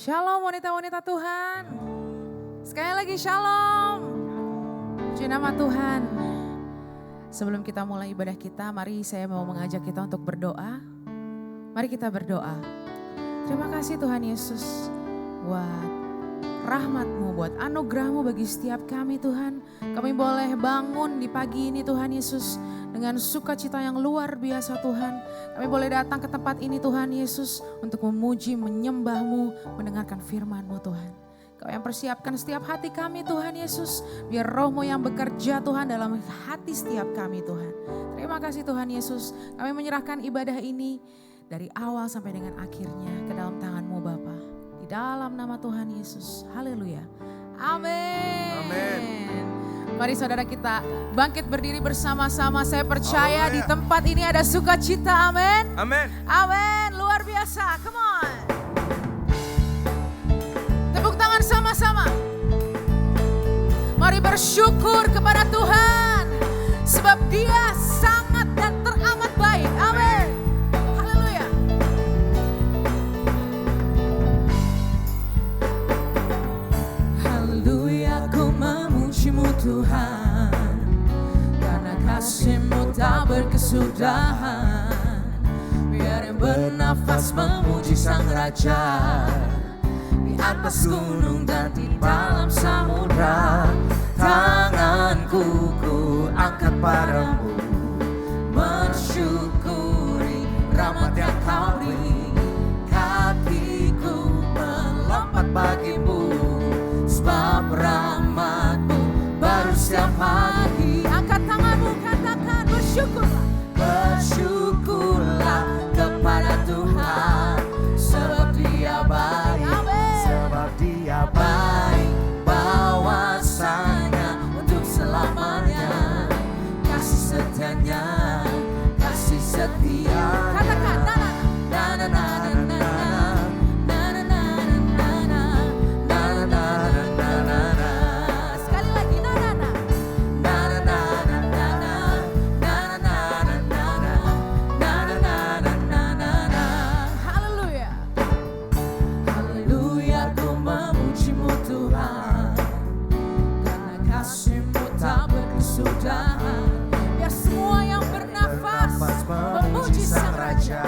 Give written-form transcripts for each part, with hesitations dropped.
Shalom wanita-wanita Tuhan. Sekali lagi shalom. Puji nama Tuhan. Sebelum kita mulai ibadah kita, mari saya mau mengajak kita untuk berdoa. Mari kita berdoa. Terima kasih Tuhan Yesus buat rahmat-Mu, buat anugerah-Mu bagi setiap kami Tuhan. Kami boleh bangun di pagi ini Tuhan Yesus dengan sukacita yang luar biasa Tuhan. Kami boleh datang ke tempat ini Tuhan Yesus untuk memuji, menyembah-Mu, mendengarkan firman-Mu Tuhan. Kau yang persiapkan setiap hati kami Tuhan Yesus. Biar roh-Mu yang bekerja Tuhan dalam hati setiap kami Tuhan. Terima kasih Tuhan Yesus. Kami menyerahkan ibadah ini dari awal sampai dengan akhirnya ke dalam tangan-Mu Bapa. Di dalam nama Tuhan Yesus. Haleluya. Amin. Amin. Mari saudara kita bangkit berdiri bersama-sama. Saya percaya di tempat ini ada sukacita. Amin. Amin. Amin. Luar biasa. Come on. Tepuk tangan sama-sama. Mari bersyukur kepada Tuhan. Sebab Dia sangat dan teramat baik. Amin. Haleluya. Haleluya, ku memuji-Mu Tuhan, karena kasih-Mu tak berkesudahan. Biar yang bernafas memuji Sang Raja, di atas gunung dan di dalam samudra. Tanganku ku angkat padamu, mensyukuri rahmat yang Kau beri. Kakiku melompat bagimu, sebab rahmat-Mu baru setiap pagi. Angkat tanganmu, katakan bersyukurlah. Bersyukurlah kepada Tuhan, sebab Dia baik. Amin. Sebab Dia baik, bahwasanya untuk selamanya. Kasih setianya, kasih setia. Katakan, Na na na na na na na na na na na na na na na. sekali lagi, na-na-na. Haleluya. Haleluya, ku memuji-Mu Tuhan, karena kasih-Mu tak berkesudahan. Biar semua yang bernafas Memuji Sang Raja,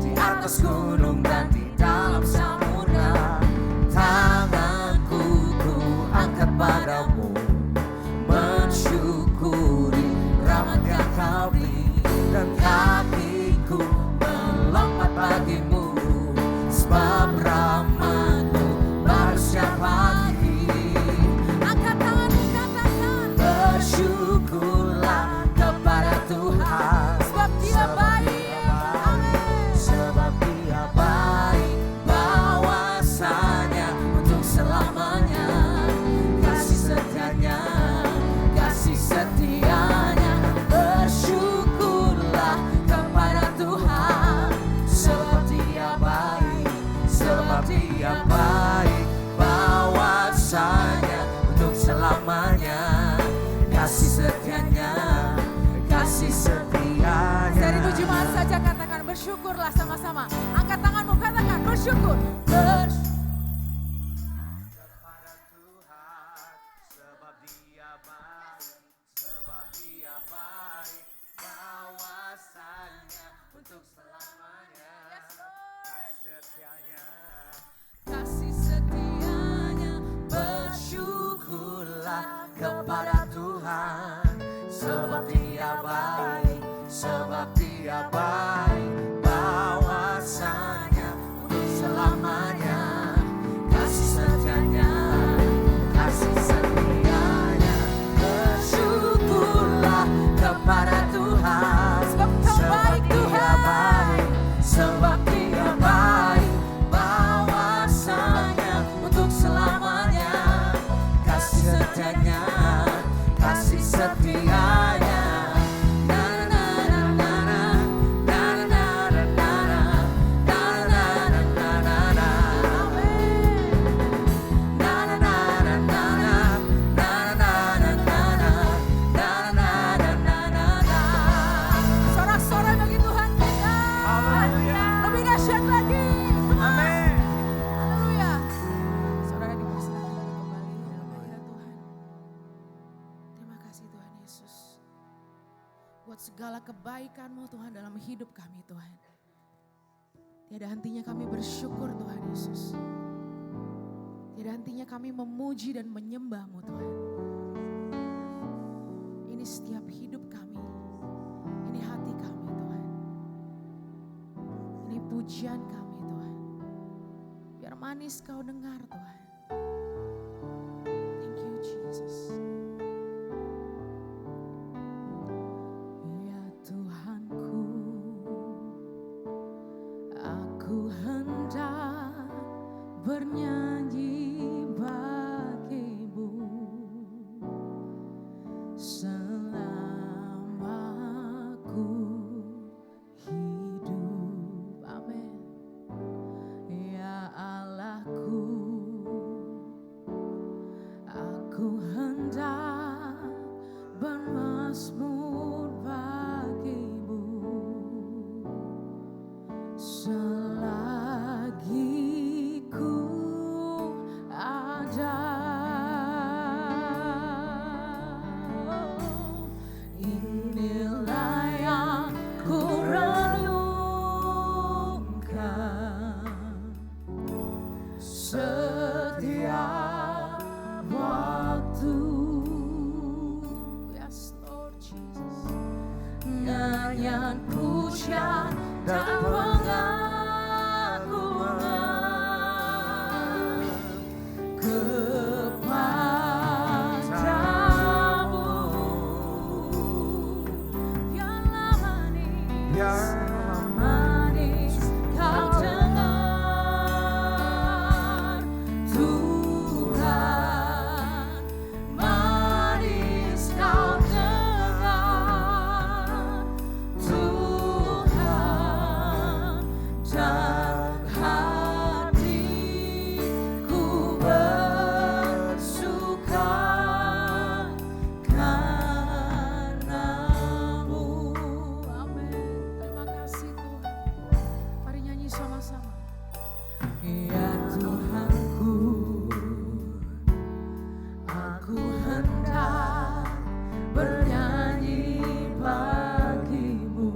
di atas gunung dan di dalam samudra. Tanganku ku angkat padamu, mensyukuri rahmat yang Kau beri. Dan kakiku melompat bagimu, sebab rahmat-Mu baru setiap pagi. angkat tanganmu, katakan. Bersyukurlah kepada Tuhan, Sebab Dia baik. Amin. sebab Dia baik, bahwasanya untuk selamanya. Kasih setianya, kasih setianya. Bersyukurlah kepada Tuhan, sebab Dia baik, sebab Dia baik, bahwasanya untuk selamanya. Kasih setianya, kasih setianya. Dari jemaat saja katakan bersyukurlah sama-sama. Angkat tanganmu, katakan bersyukur. Kepada Tuhan, sebab Dia baik, sebab Dia baik, bahwasanya untuk selamanya. Setianya, kasih setianya. Bersyukurlah kepada Tuhan, sebab Dia baik, sebab Dia baik, bahwasanya untuk selamanya. Kasih setianya, kasih setianya. Bersyukurlah kepada Tuhan, Sebab Kau baik, Dia Tuhan. baik, sebab Dia baik, bahwasanya untuk selamanya. Kasih setianya, kasih setianya. Na na na na na na na na na na na na na na. Na na na na na na na na na na na na. Sorak-sorai bagi Tuhan kita. Haleluya. Lebih dahsyat lagi. Come on. Amin. segala kebaikan-Mu Tuhan dalam hidup kami Tuhan. Tiada hentinya kami bersyukur Tuhan Yesus. Tiada hentinya kami memuji dan menyembah-Mu Tuhan. Ini setiap hidup kami. Ini hati kami Tuhan. Ini pujian kami Tuhan. Biar manis Kau dengar Tuhan. Thank you Jesus. Ya Tuhanku, aku hendak bernyanyi bagi-Mu selama ku hidup. Amin. Ya Allahku, aku hendak bermazmur bagi-Mu selagi ku ada. Inilah yang ku renungkan setiap waktu. Yes Lord Jesus. Nyanyian pujian dan pengagungan kepadamu. Biarlah manis. Manis kau dengar Tuhan, manis kau dengar Tuhan, dan hatiku bersuka karena-Mu. Amin. Terima kasih Tuhan. Mari nyanyi sama-sama. Ya Tuhanku, aku hendak bernyanyi bagi-Mu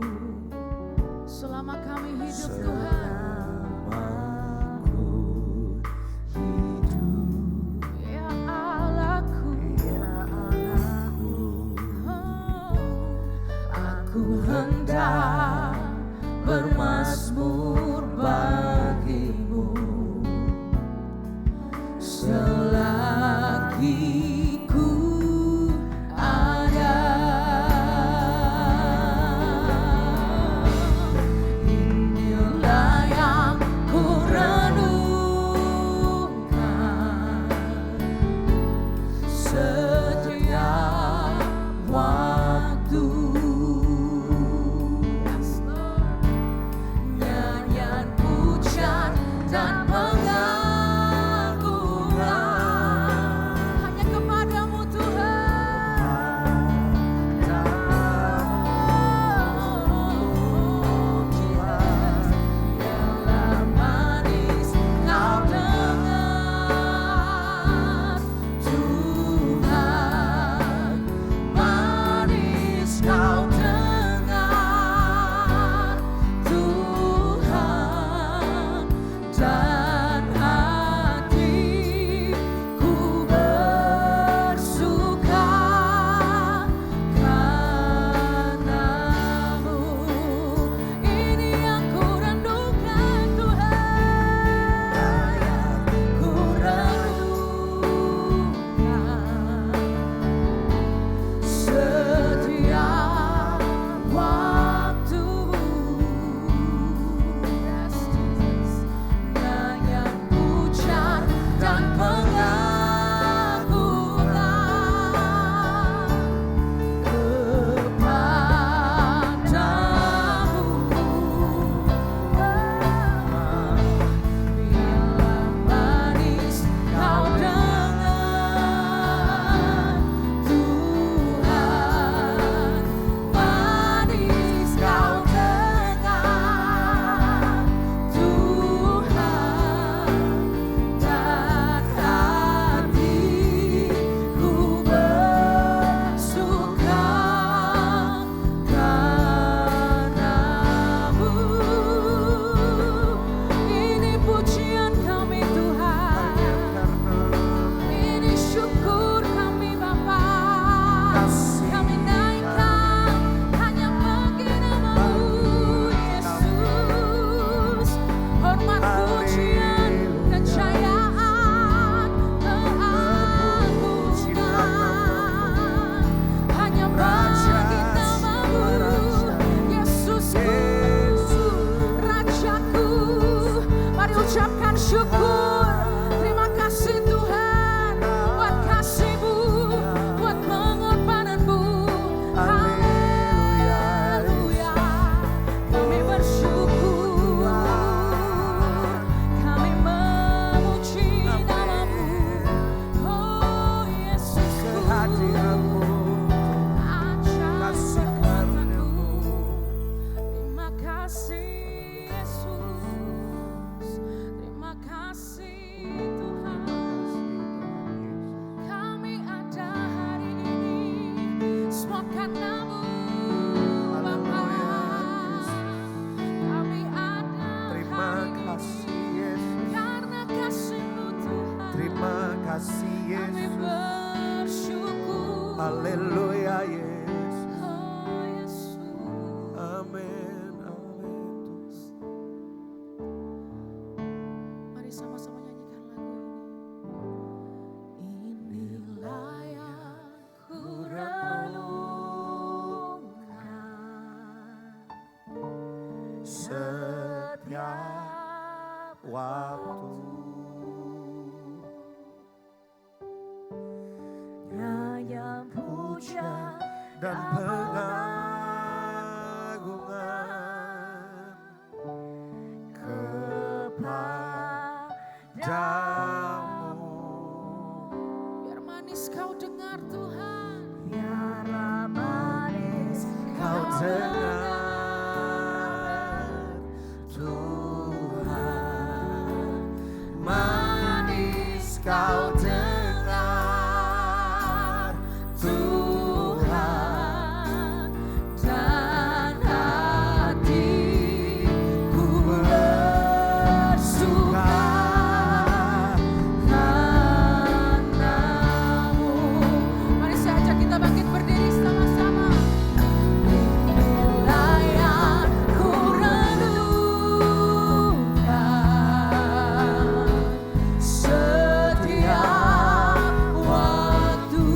Selama kami hidup Tuhan. selama ku hidup. Ya Allahku. Oh, Aku hendak bermazmur bagi-Mu umat pujian, kejayaan, keagungan hanya bagi namamu, Yesusku, Rajaku. Mari ucapkan syukur, terima kasih Tuhan buat kasih-Mu, buat pengorbananmu. Haleluya, kami bersyukur, kami memuji namamu, oh Yesusku. Kehadiranmu, kasih karuniamu. Terima kasih Yesus, terima kasih Tuhan. Kami ada hari ini semua karena-Mu Bapa. Kami ada Terima hari ini kasih Yesus, karena kasih-Mu Tuhan. terima kasih Kami Yesus. bersyukur, Haleluya Yesus. oh Yesus. Amin, amin. Mari sama-sama nyanyikan lagu ini. Inilah yang ku renungkan Setiap waktu nyanyian puja dan pengagungan kepadamu. biar manis kau dengar Tuhan. Biarlah manis kau dengar Tuhan, manis kau dengar Tuhan, Dan hatiku bersuka karena-Mu. Mari saya ajak kita bangkit berdiri sama-sama. Inilah yang ku renungkan setiap waktu.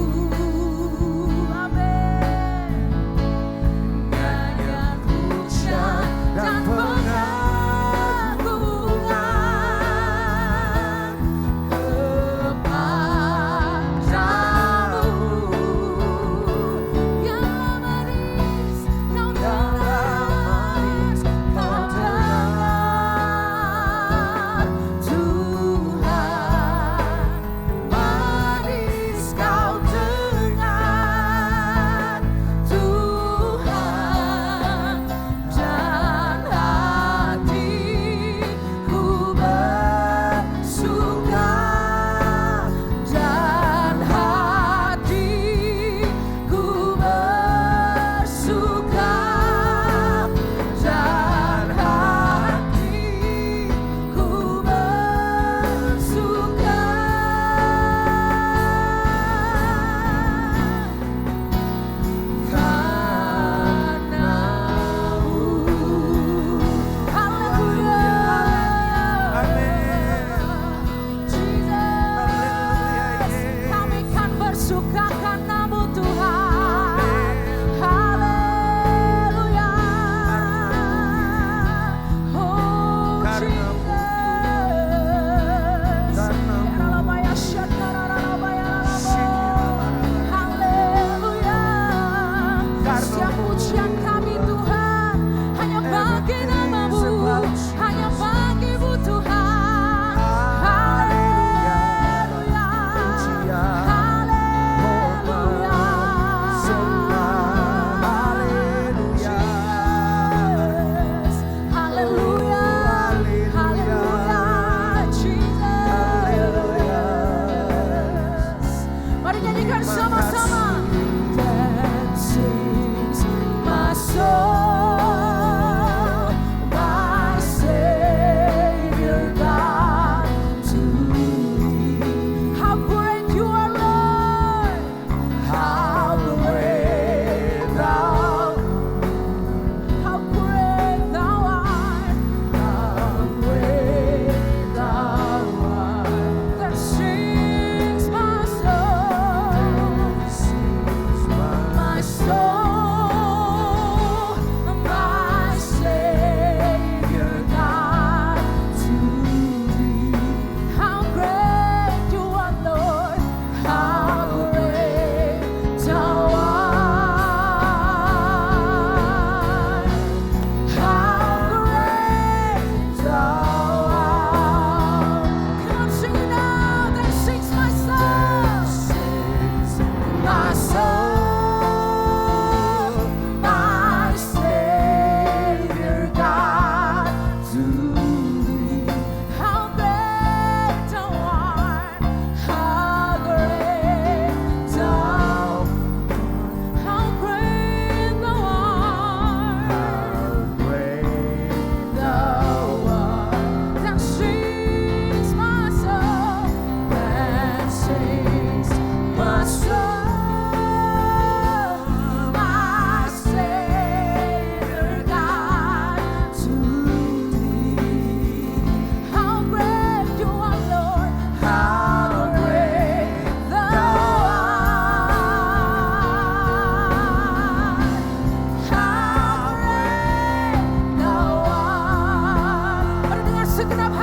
Amin. Nyanyian pujian dan pengagungan kepadamu. Biarlah manis kau dengar, kau dengar Tuhan, manis kau dengar Tuhan, dan hatiku bersuka, dan hatiku bersuka, dan hatiku bersuka karena-Mu. Haleluya. Jesus, kami kan bersuka karena-Mu Tuhan. Haleluya. Oh Karena-Mu, Jesus. karena-Mu. Yaralabaya syakararabaya lalabo. Haleluya. Setiap pujian kami Tuhan hanya bagi nama-Mu, hanya bagi-Mu Tuhan. Haleluya. Haleluya. Jesus. Haleluya. Haleluya.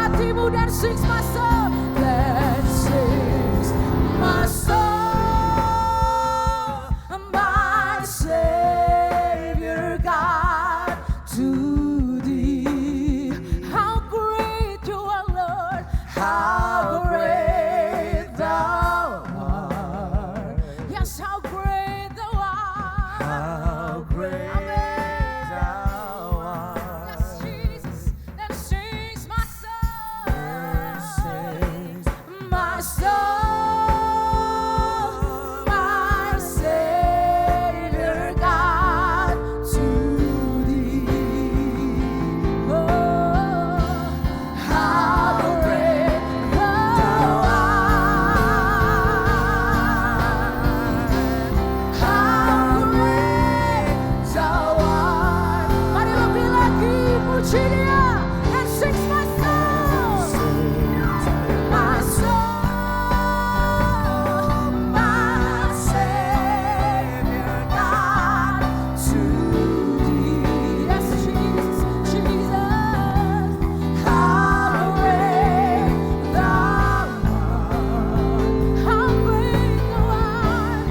hatimu dan sings my soul. Then sings my soul, my Savior God, to thee. How great you are, Lord, how great thou art. Yes, how great thou art. How great Amen. thou art. Yes, Jesus, then sings my soul. Sings My soul, my Savior God, to thee. Oh, how great thou art. How great thou art. Mari lebih lagi puji Dia, and sings my soul. My soul, my Savior God, to thee. Yes, Jesus, Jesus. How great thou art. How great thou art.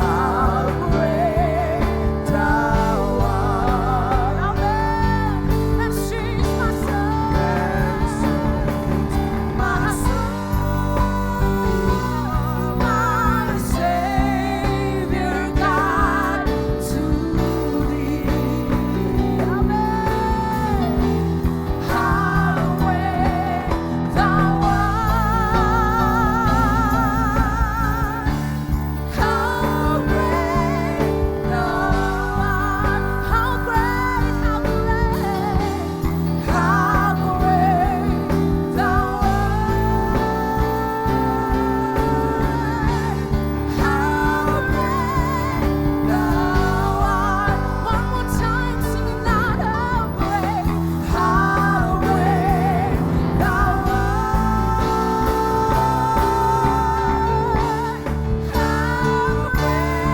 how great thou art. Amen. And sings my soul. My soul, my Savior God, to thee. Amen. How great thou art. How great thou art. How great, how great, how great thou art. How great thou art. One more time, sing it loud. How great thou art. How great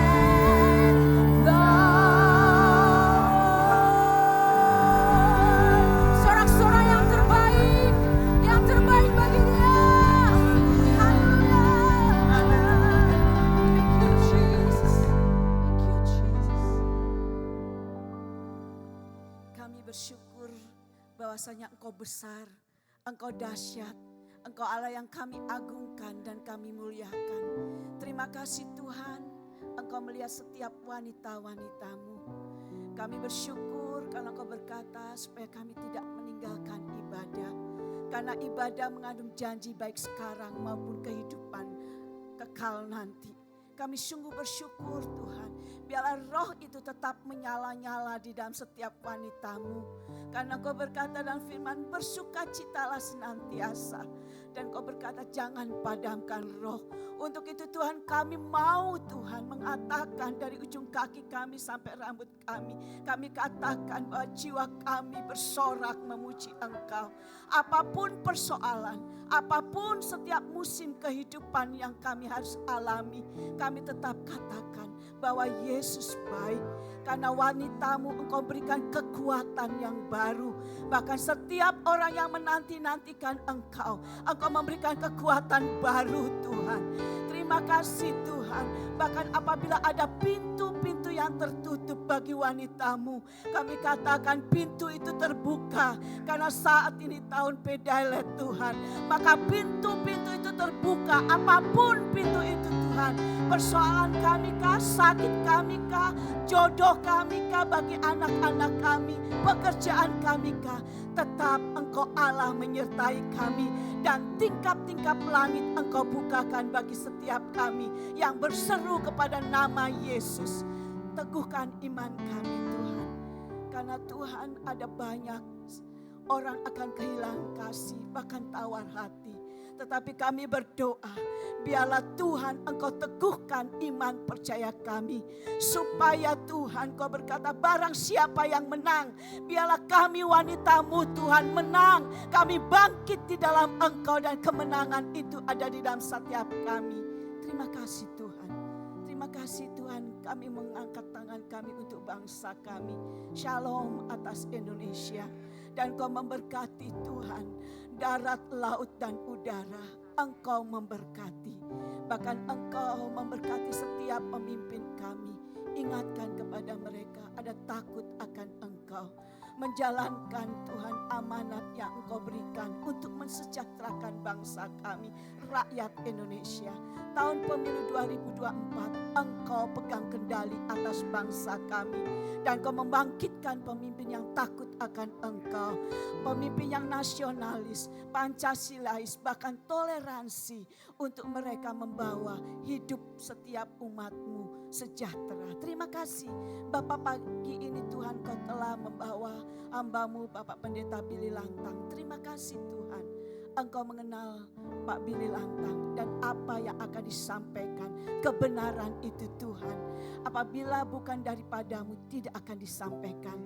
thou art. Sorak-sorai yang terbaik bagi Dia. Haleluya. Thank you, Jesus. Thank you, Jesus. Kami bersyukur bahwasanya Engkau besar, Engkau dahsyat, Engkau Allah yang kami agungkan dan kami muliakan. Terima kasih Tuhan, Engkau melihat setiap wanita-wanita-Mu. Kami bersyukur karena Engkau berkata supaya kami tidak meninggalkan ibadah. Karena ibadah mengandung janji baik sekarang maupun kehidupan kekal nanti. Kami sungguh bersyukur Tuhan. Biarlah roh itu tetap menyala-nyala di dalam setiap wanita-Mu. Karena Kau berkata dalam firman, bersukacitalah senantiasa. Dan Kau berkata jangan padamkan roh. Untuk itu Tuhan kami mau Tuhan mengatakan dari ujung kaki kami sampai rambut kami. Kami katakan bahwa jiwa kami bersorak memuji Engkau. Apapun persoalan, apapun setiap musim kehidupan yang kami harus alami, kami tetap katakan bahwa Yesus baik. Karena wanita-Mu Engkau berikan kekuatan yang baru. Bahkan setiap orang yang menanti-nantikan Engkau, Engkau memberikan kekuatan baru Tuhan. Terima kasih Tuhan. Bahkan apabila ada pintu-pintu yang tertutup bagi wanita-Mu, kami katakan pintu itu terbuka. Karena saat ini tahun Pedalet Tuhan. Maka pintu-pintu itu terbuka, apapun pintu itu Tuhan. Persoalan kami kah, sakit kami kah, jodoh kami kah bagi anak-anak kami, pekerjaan kami kah, tetap Engkau Allah menyertai kami. Dan tingkap-tingkap langit Engkau bukakan bagi setiap kami yang berseru kepada nama Yesus. Teguhkan iman kami Tuhan. Karena Tuhan ada banyak orang akan kehilangan kasih, bahkan tawar hati. Tetapi kami berdoa, biarlah Tuhan Engkau teguhkan iman percaya kami. Supaya Tuhan Kau berkata barang siapa yang menang, biarlah kami wanita-Mu Tuhan menang. Kami bangkit di dalam Engkau dan kemenangan itu ada di dalam setiap kami. Terima kasih Tuhan. Terima kasih Tuhan, kami mengangkat tangan kami untuk bangsa kami. Shalom atas Indonesia. Dan Engkau memberkati Tuhan, darat, laut, dan udara. Engkau memberkati. Bahkan Engkau memberkati setiap pemimpin kami. Ingatkan kepada mereka ada takut akan Engkau. Menjalankan Tuhan amanat yang Engkau berikan untuk mensejahterakan bangsa kami, rakyat Indonesia. Tahun pemilu 2024 Engkau pegang kendali atas bangsa kami. Dan Engkau membangkitkan pemimpin yang takut akan Engkau. Pemimpin yang nasionalis, Pancasilais, bahkan toleransi untuk mereka membawa hidup setiap umat-Mu sejahtera. Terima kasih Bapak, pagi ini Tuhan Kau telah membawa hamba-Mu Bapak Pendeta Billy Lantang. Terima kasih Tuhan, Engkau mengenal Pak Billy Lantang dan apa yang akan disampaikan. Kebenaran itu Tuhan, apabila bukan daripadamu tidak akan disampaikan.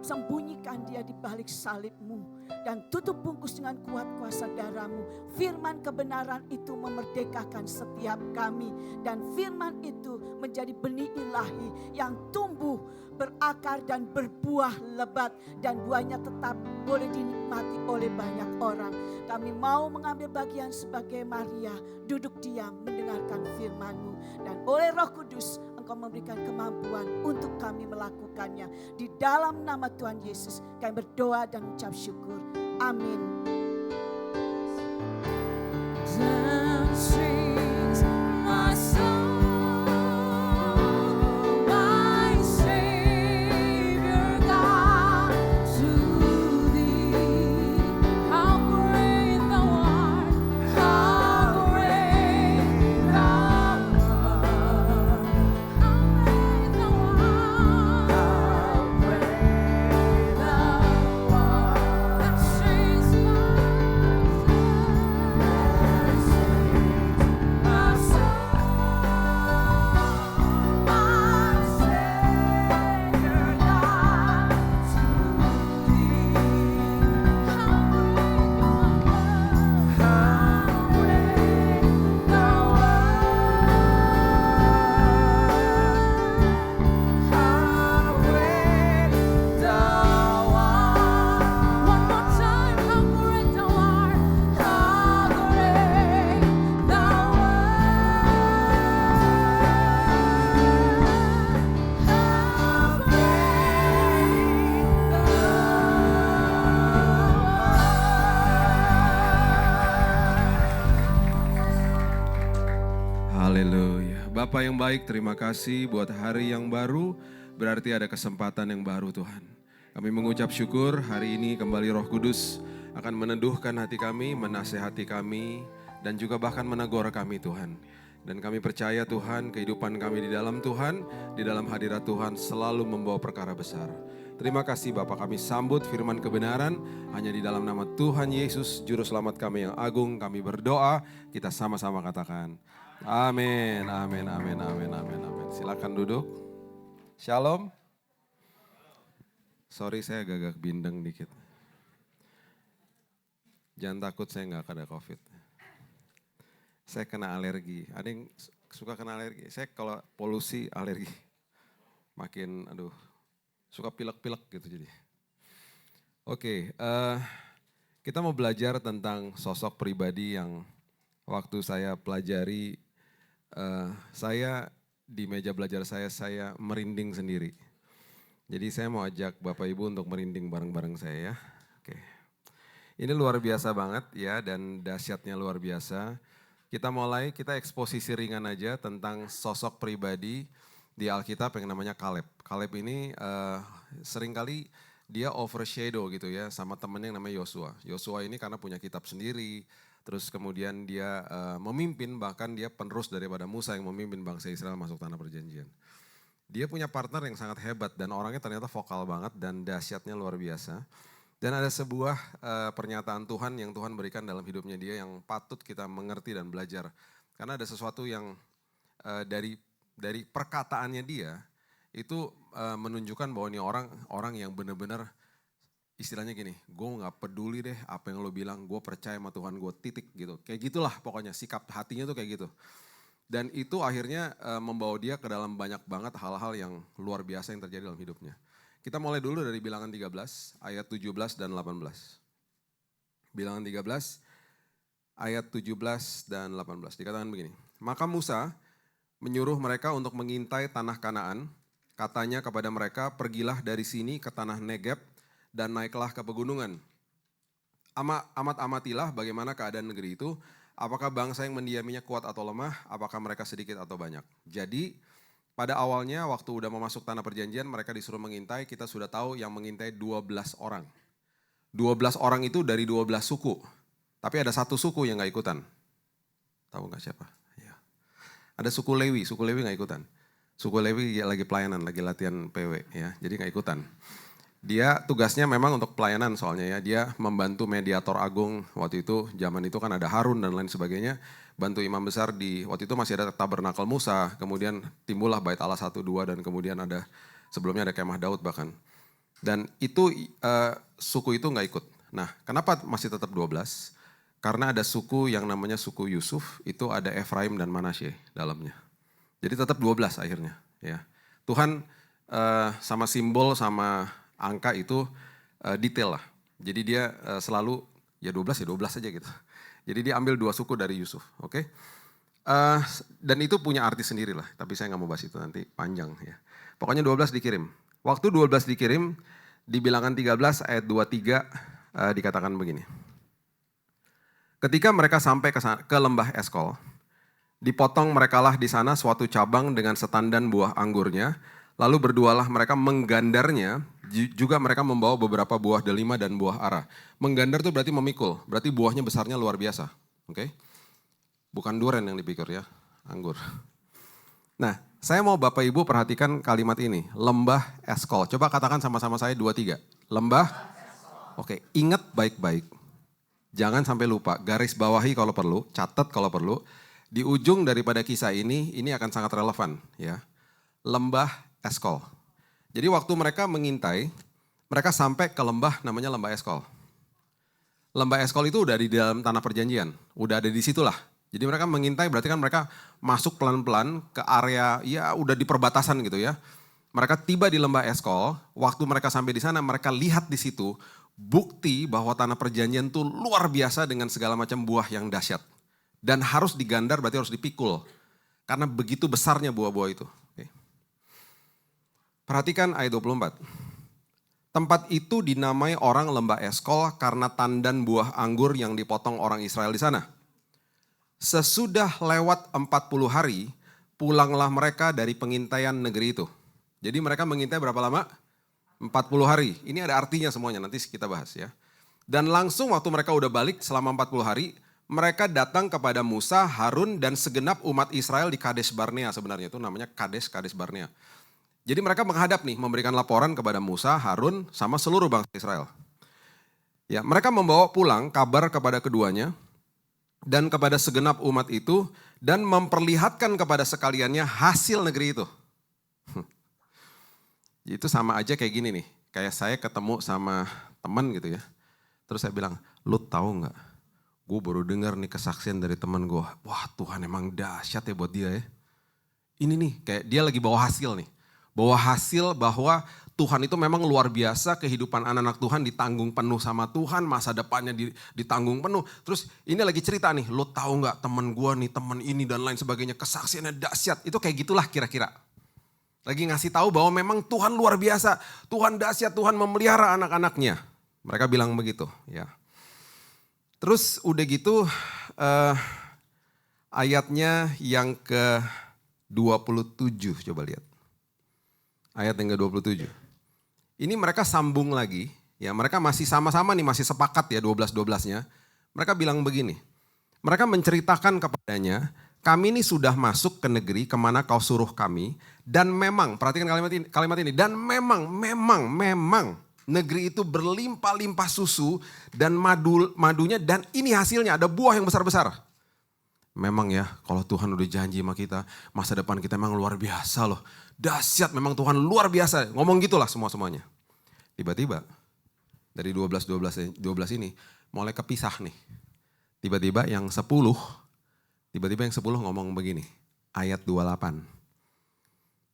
Sembunyikan dia di balik salib-Mu dan tutup bungkus dengan kuat kuasa darah-Mu. Firman kebenaran itu memerdekakan setiap kami, dan firman itu menjadi benih ilahi yang tumbuh, berakar dan berbuah lebat, dan buahnya tetap boleh dinikmati oleh banyak orang. Kami mau mengambil bagian sebagai Maria, duduk diam mendengarkan firman-Mu, dan oleh Roh Kudus Engkau memberikan kemampuan untuk kami melakukannya. Di dalam nama Tuhan Yesus kami berdoa dan ucap syukur. Amin. Bapa yang baik, terima kasih buat hari yang baru, berarti ada kesempatan yang baru Tuhan. Kami mengucap syukur hari ini kembali Roh Kudus akan meneduhkan hati kami, menasehati kami, dan juga bahkan menegur kami Tuhan. Dan kami percaya Tuhan, kehidupan kami di dalam Tuhan, di dalam hadirat Tuhan selalu membawa perkara besar. Terima kasih Bapak, kami sambut firman kebenaran hanya di dalam nama Tuhan Yesus, Juru Selamat kami yang agung. Kami berdoa, kita sama-sama katakan amin, amin, amin, amin, amin, amin. Silakan duduk. Shalom. Sorry saya agak bindeng dikit. Jangan takut, saya nggak ada COVID. Saya kena alergi. Ada yang suka kena alergi? Saya kalau polusi alergi. Makin suka pilek-pilek gitu jadi. Oke, kita mau belajar tentang sosok pribadi yang waktu saya pelajari, saya di meja belajar saya merinding sendiri. Jadi saya mau ajak Bapak Ibu untuk merinding bareng-bareng saya ya. Oke. Ini luar biasa banget ya, dan dahsyatnya luar biasa. Kita mulai, kita eksposisi ringan aja tentang sosok pribadi di Alkitab yang namanya Kaleb. Kaleb ini seringkali dia overshadow gitu ya sama temennya yang namanya Yosua. Yosua ini karena punya kitab sendiri, terus kemudian dia memimpin, bahkan dia penerus daripada Musa yang memimpin bangsa Israel masuk tanah perjanjian. Dia punya partner yang sangat hebat dan orangnya ternyata vokal banget dan dahsyatnya luar biasa. Dan ada sebuah pernyataan Tuhan yang Tuhan berikan dalam hidupnya dia yang patut kita mengerti dan belajar. Karena ada sesuatu yang dari perkataannya dia itu menunjukkan bahwa ini orang yang benar-benar istilahnya gini, gue gak peduli deh apa yang lo bilang, gue percaya sama Tuhan gue titik gitu. Kayak gitulah pokoknya sikap hatinya tuh kayak gitu. Dan itu akhirnya membawa dia ke dalam banyak banget hal-hal yang luar biasa yang terjadi dalam hidupnya. Kita mulai dulu dari bilangan 13 ayat 17 dan 18. Bilangan 13 ayat 17 dan 18 dikatakan begini. Maka Musa menyuruh mereka untuk mengintai tanah Kanaan. Katanya kepada mereka, pergilah dari sini ke tanah Negeb dan naiklah ke pegunungan. Amatilah bagaimana keadaan negeri itu, apakah bangsa yang mendiaminya kuat atau lemah, apakah mereka sedikit atau banyak. Jadi pada awalnya waktu udah mau masuk tanah perjanjian mereka disuruh mengintai, kita sudah tahu yang mengintai 12 orang. 12 orang itu dari 12 suku, tapi ada satu suku yang gak ikutan. Tahu gak siapa? Ya. Ada suku Lewi gak ikutan. Suku Lewi lagi pelayanan, lagi latihan PW ya, jadi gak ikutan. Dia tugasnya memang untuk pelayanan soalnya ya, dia membantu mediator agung waktu itu, zaman itu kan ada Harun dan lain sebagainya, bantu imam besar di, waktu itu masih ada tabernakel Musa, kemudian timbullah bait Allah 1, 2 dan kemudian ada, sebelumnya ada kemah Daud bahkan. Dan itu suku itu gak ikut. Nah kenapa masih tetap 12? Karena ada suku yang namanya suku Yusuf, itu ada Efraim dan Manasye dalamnya. Jadi tetap 12 akhirnya. Ya. Tuhan sama simbol sama angka itu detail lah. Jadi dia selalu ya 12 aja gitu. Jadi dia ambil 2 suku dari Yusuf. Oke? Dan itu punya arti sendiri lah. Tapi saya gak mau bahas itu nanti panjang ya. Pokoknya 12 dikirim. Waktu 12 dikirim, di bilangan 13 ayat 23 dikatakan begini. Ketika mereka sampai ke lembah Eskol, dipotong merekalah di sana suatu cabang dengan setandan buah anggurnya, lalu berdualah mereka menggandarnya, juga mereka membawa beberapa buah delima dan buah ara. Menggandar itu berarti memikul, berarti buahnya besarnya luar biasa. Oke? Bukan duren yang dipikir ya, anggur. Nah, saya mau Bapak Ibu perhatikan kalimat ini, lembah Eskol. Coba katakan sama-sama saya 2, 3. Lembah Eskol. Oke, ingat baik-baik. Jangan sampai lupa, garis bawahi kalau perlu, catat kalau perlu. Di ujung daripada kisah ini akan sangat relevan ya. Lembah Eskol. Jadi waktu mereka mengintai, mereka sampai ke lembah namanya lembah Eskol. Lembah Eskol itu udah di dalam tanah perjanjian, udah ada di situlah. Jadi mereka mengintai berarti kan mereka masuk pelan-pelan ke area ya udah di perbatasan gitu ya. Mereka tiba di lembah Eskol, waktu mereka sampai di sana mereka lihat di situ bukti bahwa tanah perjanjian itu luar biasa dengan segala macam buah yang dahsyat. Dan harus digandar berarti harus dipikul. Karena begitu besarnya buah-buah itu. Oke. Perhatikan ayat 24. Tempat itu dinamai orang lembah Eskol karena tandan buah anggur yang dipotong orang Israel di sana. Sesudah lewat 40 hari, pulanglah mereka dari pengintaian negeri itu. Jadi mereka mengintai berapa lama? 40 hari. Ini ada artinya semuanya, nanti kita bahas ya. Dan langsung waktu mereka udah balik selama 40 hari, mereka datang kepada Musa, Harun, dan segenap umat Israel di Kades Barnea sebenarnya. Itu namanya Kades Barnea. Jadi mereka menghadap nih, memberikan laporan kepada Musa, Harun, sama seluruh bangsa Israel. Ya, mereka membawa pulang kabar kepada keduanya, dan kepada segenap umat itu, dan memperlihatkan kepada sekaliannya hasil negeri itu. Itu sama aja kayak gini nih, kayak saya ketemu sama teman gitu ya. Terus saya bilang, lu tahu gak, gue baru dengar nih kesaksian dari teman gue. Wah Tuhan emang dahsyat ya buat dia ya. Ini nih, kayak dia lagi bawa hasil nih. Bawa hasil bahwa Tuhan itu memang luar biasa, kehidupan anak-anak Tuhan ditanggung penuh sama Tuhan, masa depannya ditanggung penuh. Terus ini lagi cerita nih, lo tahu gak temen gue nih, temen ini dan lain sebagainya, kesaksiannya dahsyat. Itu kayak gitulah kira-kira. Lagi ngasih tahu bahwa memang Tuhan luar biasa, Tuhan dahsyat, Tuhan memelihara anak-anaknya. Mereka bilang begitu ya. Terus udah gitu ayatnya yang ke-27 coba lihat. Ayat yang ke-27. Ini mereka sambung lagi, ya mereka masih sama-sama nih, masih sepakat ya 12-12-nya. Mereka bilang begini, mereka menceritakan kepadanya, kami ini sudah masuk ke negeri kemana kau suruh kami, dan memang, perhatikan kalimat ini, dan memang negeri itu berlimpah-limpah susu dan madunya, dan ini hasilnya ada buah yang besar-besar. Memang ya, kalau Tuhan udah janji sama kita, masa depan kita memang luar biasa loh. Dahsyat, memang Tuhan luar biasa. Ngomong gitulah semuanya. Tiba-tiba dari 12 ini mulai kepisah nih. Tiba-tiba yang 10 ngomong begini. Ayat 28.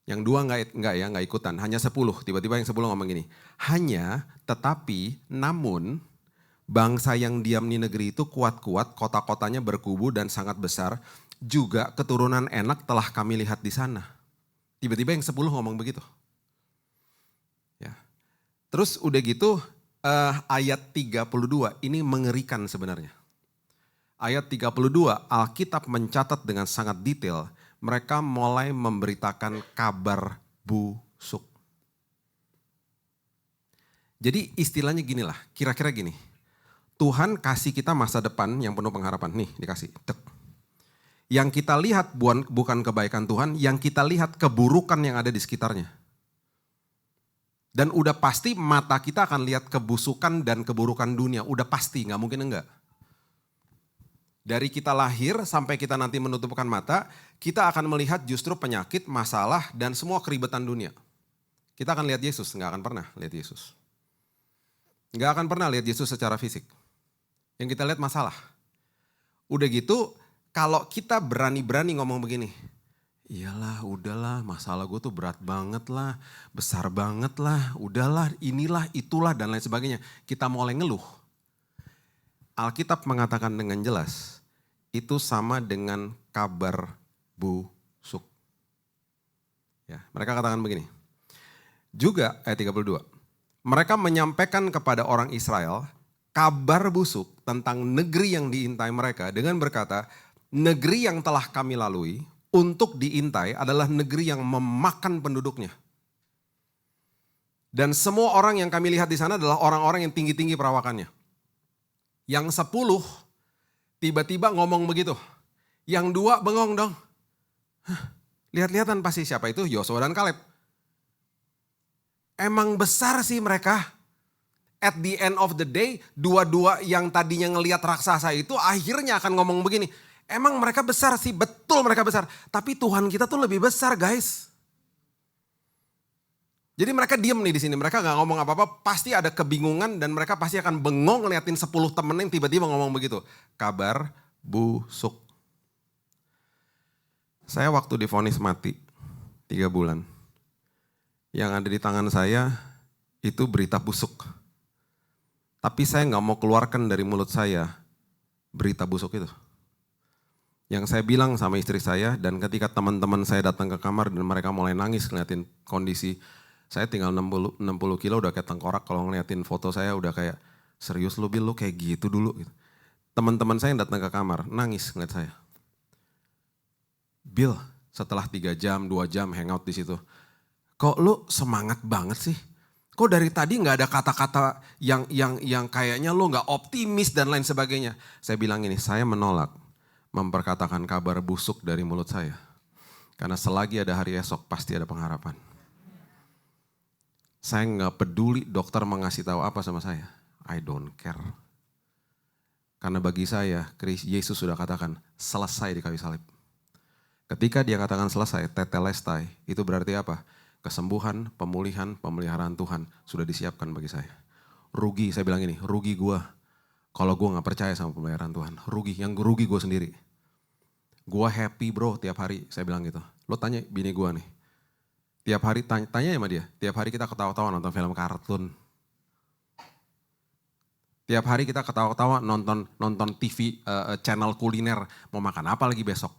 Yang 2 nggak ikutan, hanya 10. Tiba-tiba yang 10 ngomong gini, hanya, tetapi, namun, bangsa yang diam di negeri itu kuat-kuat, kota-kotanya berkubu dan sangat besar, juga keturunan enak telah kami lihat di sana. Tiba-tiba yang 10 ngomong begitu. Ya. Terus udah gitu ayat 32 ini mengerikan sebenarnya. Ayat 32 Alkitab mencatat dengan sangat detail, mereka mulai memberitakan kabar busuk. Jadi istilahnya gini lah, kira-kira gini. Tuhan kasih kita masa depan yang penuh pengharapan. Nih dikasih. Tek. Yang kita lihat bukan kebaikan Tuhan, yang kita lihat keburukan yang ada di sekitarnya. Dan udah pasti mata kita akan lihat kebusukan dan keburukan dunia. Udah pasti, gak mungkin enggak. Dari kita lahir sampai kita nanti menutupkan mata, kita akan melihat justru penyakit, masalah, dan semua keribetan dunia. Kita akan lihat Yesus, gak akan pernah lihat Yesus. Gak akan pernah lihat Yesus secara fisik. Yang kita lihat masalah. Udah gitu, kalau kita berani-berani ngomong begini, iyalah, udahlah, masalah gue tuh berat banget lah, besar banget lah, udahlah, inilah, itulah, dan lain sebagainya. Kita mulai ngeluh. Alkitab mengatakan dengan jelas, itu sama dengan kabar busuk. Ya, mereka katakan begini. Juga ayat 32. Mereka menyampaikan kepada orang Israel kabar busuk tentang negeri yang diintai mereka dengan berkata, negeri yang telah kami lalui untuk diintai adalah negeri yang memakan penduduknya. Dan semua orang yang kami lihat di sana adalah orang-orang yang tinggi-tinggi perawakannya. Yang 10 tiba-tiba ngomong begitu. Yang 2 bengong dong. Lihat-lihatan pasti siapa itu? Yosua dan Kaleb. Emang besar sih mereka. At the end of the day, dua-dua yang tadinya ngelihat raksasa itu akhirnya akan ngomong begini. Emang mereka besar sih, betul mereka besar. Tapi Tuhan kita tuh lebih besar guys. Jadi mereka diem nih di sini, mereka gak ngomong apa-apa, pasti ada kebingungan dan mereka pasti akan bengong ngeliatin 10 temen yang tiba-tiba ngomong begitu. Kabar busuk. Saya waktu divonis mati 3 bulan. Yang ada di tangan saya itu berita busuk. Tapi saya gak mau keluarkan dari mulut saya berita busuk itu. Yang saya bilang sama istri saya dan ketika teman-teman saya datang ke kamar dan mereka mulai nangis ngeliatin kondisi, saya tinggal 60 kilo udah kayak tengkorak kalau ngeliatin foto saya udah kayak serius lu Bil, lu kayak gitu dulu. Gitu. Teman-teman saya yang datang ke kamar nangis ngeliat saya. Bil, setelah 3 jam, 2 jam hangout di situ, kok lu semangat banget sih? Kok dari tadi gak ada kata-kata yang kayaknya lu gak optimis dan lain sebagainya. Saya bilang ini, saya menolak memperkatakan kabar busuk dari mulut saya. Karena selagi ada hari esok pasti ada pengharapan. Saya gak peduli dokter mengasih tahu apa sama saya. I don't care. Karena bagi saya, Yesus sudah katakan selesai di kayu salib. Ketika dia katakan selesai, tetelestai, itu berarti apa? Kesembuhan, pemulihan, pemeliharaan Tuhan sudah disiapkan bagi saya. Rugi, saya bilang ini, rugi gue. Kalau gue gak percaya sama pemeliharaan Tuhan. Rugi, yang rugi gue sendiri. Gue happy bro tiap hari, saya bilang gitu. Lo tanya bini gue nih. Tiap hari tanya sama dia, tiap hari kita ketawa-tawa nonton film kartun. Tiap hari kita ketawa-tawa nonton TV channel kuliner, mau makan apa lagi besok.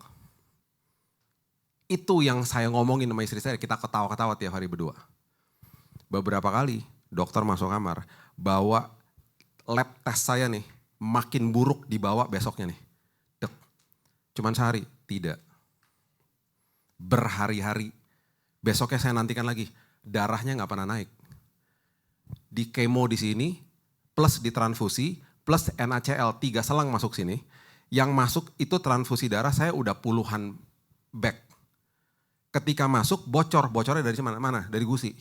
Itu yang saya ngomongin sama istri saya, kita ketawa-ketawa tiap hari berdua. Beberapa kali dokter masuk kamar, bawa lab test saya nih, makin buruk dibawa besoknya nih. Dek, cuman sehari, tidak. Berhari-hari. Besoknya saya nantikan lagi, darahnya gak pernah naik. Di kemo di sini, plus di transfusi, plus NaCl 3 selang masuk sini. Yang masuk itu transfusi darah saya udah puluhan bag. Ketika masuk bocornya dari mana? Dari gusi.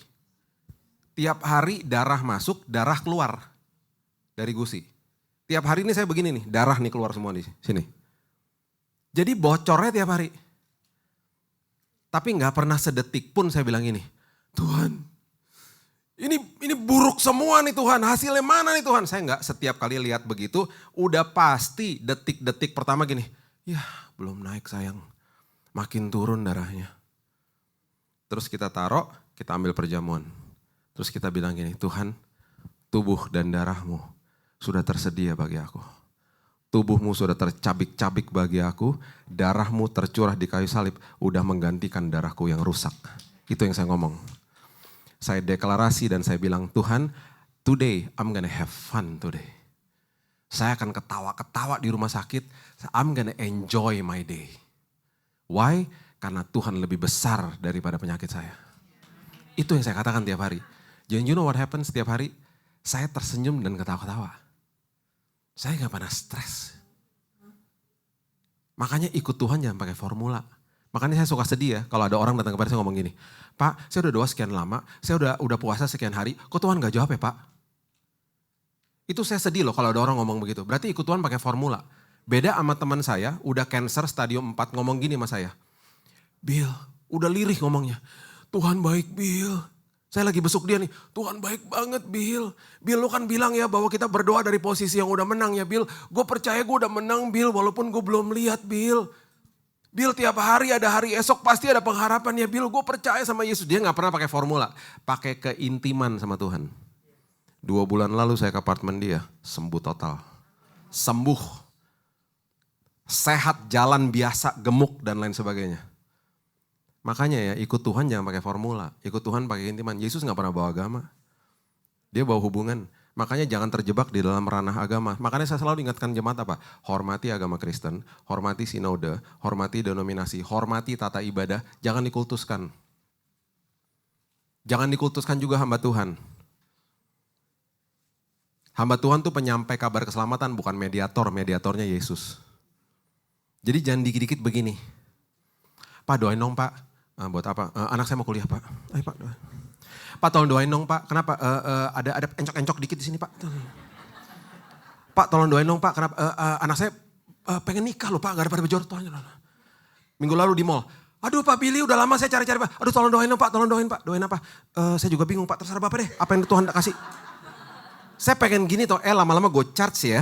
Tiap hari darah masuk, darah keluar dari gusi. Tiap hari ini saya begini nih, darah nih keluar semua di sini. Jadi bocornya tiap hari. Tapi gak pernah sedetik pun saya bilang ini, Tuhan ini buruk semua nih Tuhan, hasilnya mana nih Tuhan. Saya gak setiap kali lihat begitu, udah pasti detik-detik pertama gini, ya belum naik sayang, makin turun darahnya. Terus kita taruh, kita ambil perjamuan. Terus kita bilang gini, Tuhan, tubuh dan darahmu sudah tersedia bagi aku. Tubuhmu sudah tercabik-cabik bagi aku, darahmu tercurah di kayu salib, udah menggantikan darahku yang rusak. Itu yang saya ngomong. Saya deklarasi dan saya bilang, Tuhan, today I'm gonna have fun today. Saya akan ketawa-ketawa di rumah sakit, I'm gonna enjoy my day. Why? Karena Tuhan lebih besar daripada penyakit saya. Itu yang saya katakan tiap hari. Jadi you know what happens setiap hari? Saya tersenyum dan ketawa-ketawa. Saya gak pernah stres. Makanya ikut Tuhan jangan pakai formula. Makanya saya suka sedih ya kalau ada orang datang kepada saya ngomong gini, Pak, saya udah doa sekian lama, saya udah puasa sekian hari, kok Tuhan gak jawab ya Pak? Itu saya sedih loh kalau ada orang ngomong begitu. Berarti ikut Tuhan pakai formula. Beda sama teman saya, udah cancer stadium 4 ngomong gini sama saya. Bill, udah lirih ngomongnya. Tuhan baik Bill. Saya lagi besuk dia nih, Tuhan baik banget Bill. Bill lu kan bilang ya bahwa kita berdoa dari posisi yang udah menang ya Bill. Gue percaya gue udah menang Bill walaupun gue belum lihat Bill. Bill tiap hari ada hari esok pasti ada pengharapan ya Bill. Gue percaya sama Yesus. Dia gak pernah pakai formula. Pakai keintiman sama Tuhan. 2 bulan lalu saya ke apartemen dia, sembuh total. Sembuh. Sehat, jalan biasa, gemuk dan lain sebagainya. Makanya ya ikut Tuhan jangan pakai formula. Ikut Tuhan pakai intiman. Yesus gak pernah bawa agama. Dia bawa hubungan. Makanya jangan terjebak di dalam ranah agama. Makanya saya selalu ingatkan jemaat apa? Hormati agama Kristen, hormati sinode, hormati denominasi, hormati tata ibadah. Jangan dikultuskan. Jangan dikultuskan juga hamba Tuhan. Hamba Tuhan tuh penyampai kabar keselamatan bukan mediator. Mediatornya Yesus. Jadi jangan dikit-dikit begini. Pak doain dong Pak. Buat apa? Anak saya mau kuliah Pak. Ayo Pak doain. Pak tolong doain dong Pak. Kenapa? Ada encok-encok dikit di sini Pak. Pak tolong doain dong Pak. Kenapa? Anak saya pengen nikah loh Pak. Gak ada pada bejor. Minggu lalu di mall. Aduh Pak Billy udah lama saya cari-cari Pak. Aduh tolong doain dong Pak. Tolong doain Pak. Doain apa? Saya juga bingung Pak. Terserah Bapak deh. Apa yang Tuhan kasih. Saya pengen gini toh. Lama-lama gue charge ya.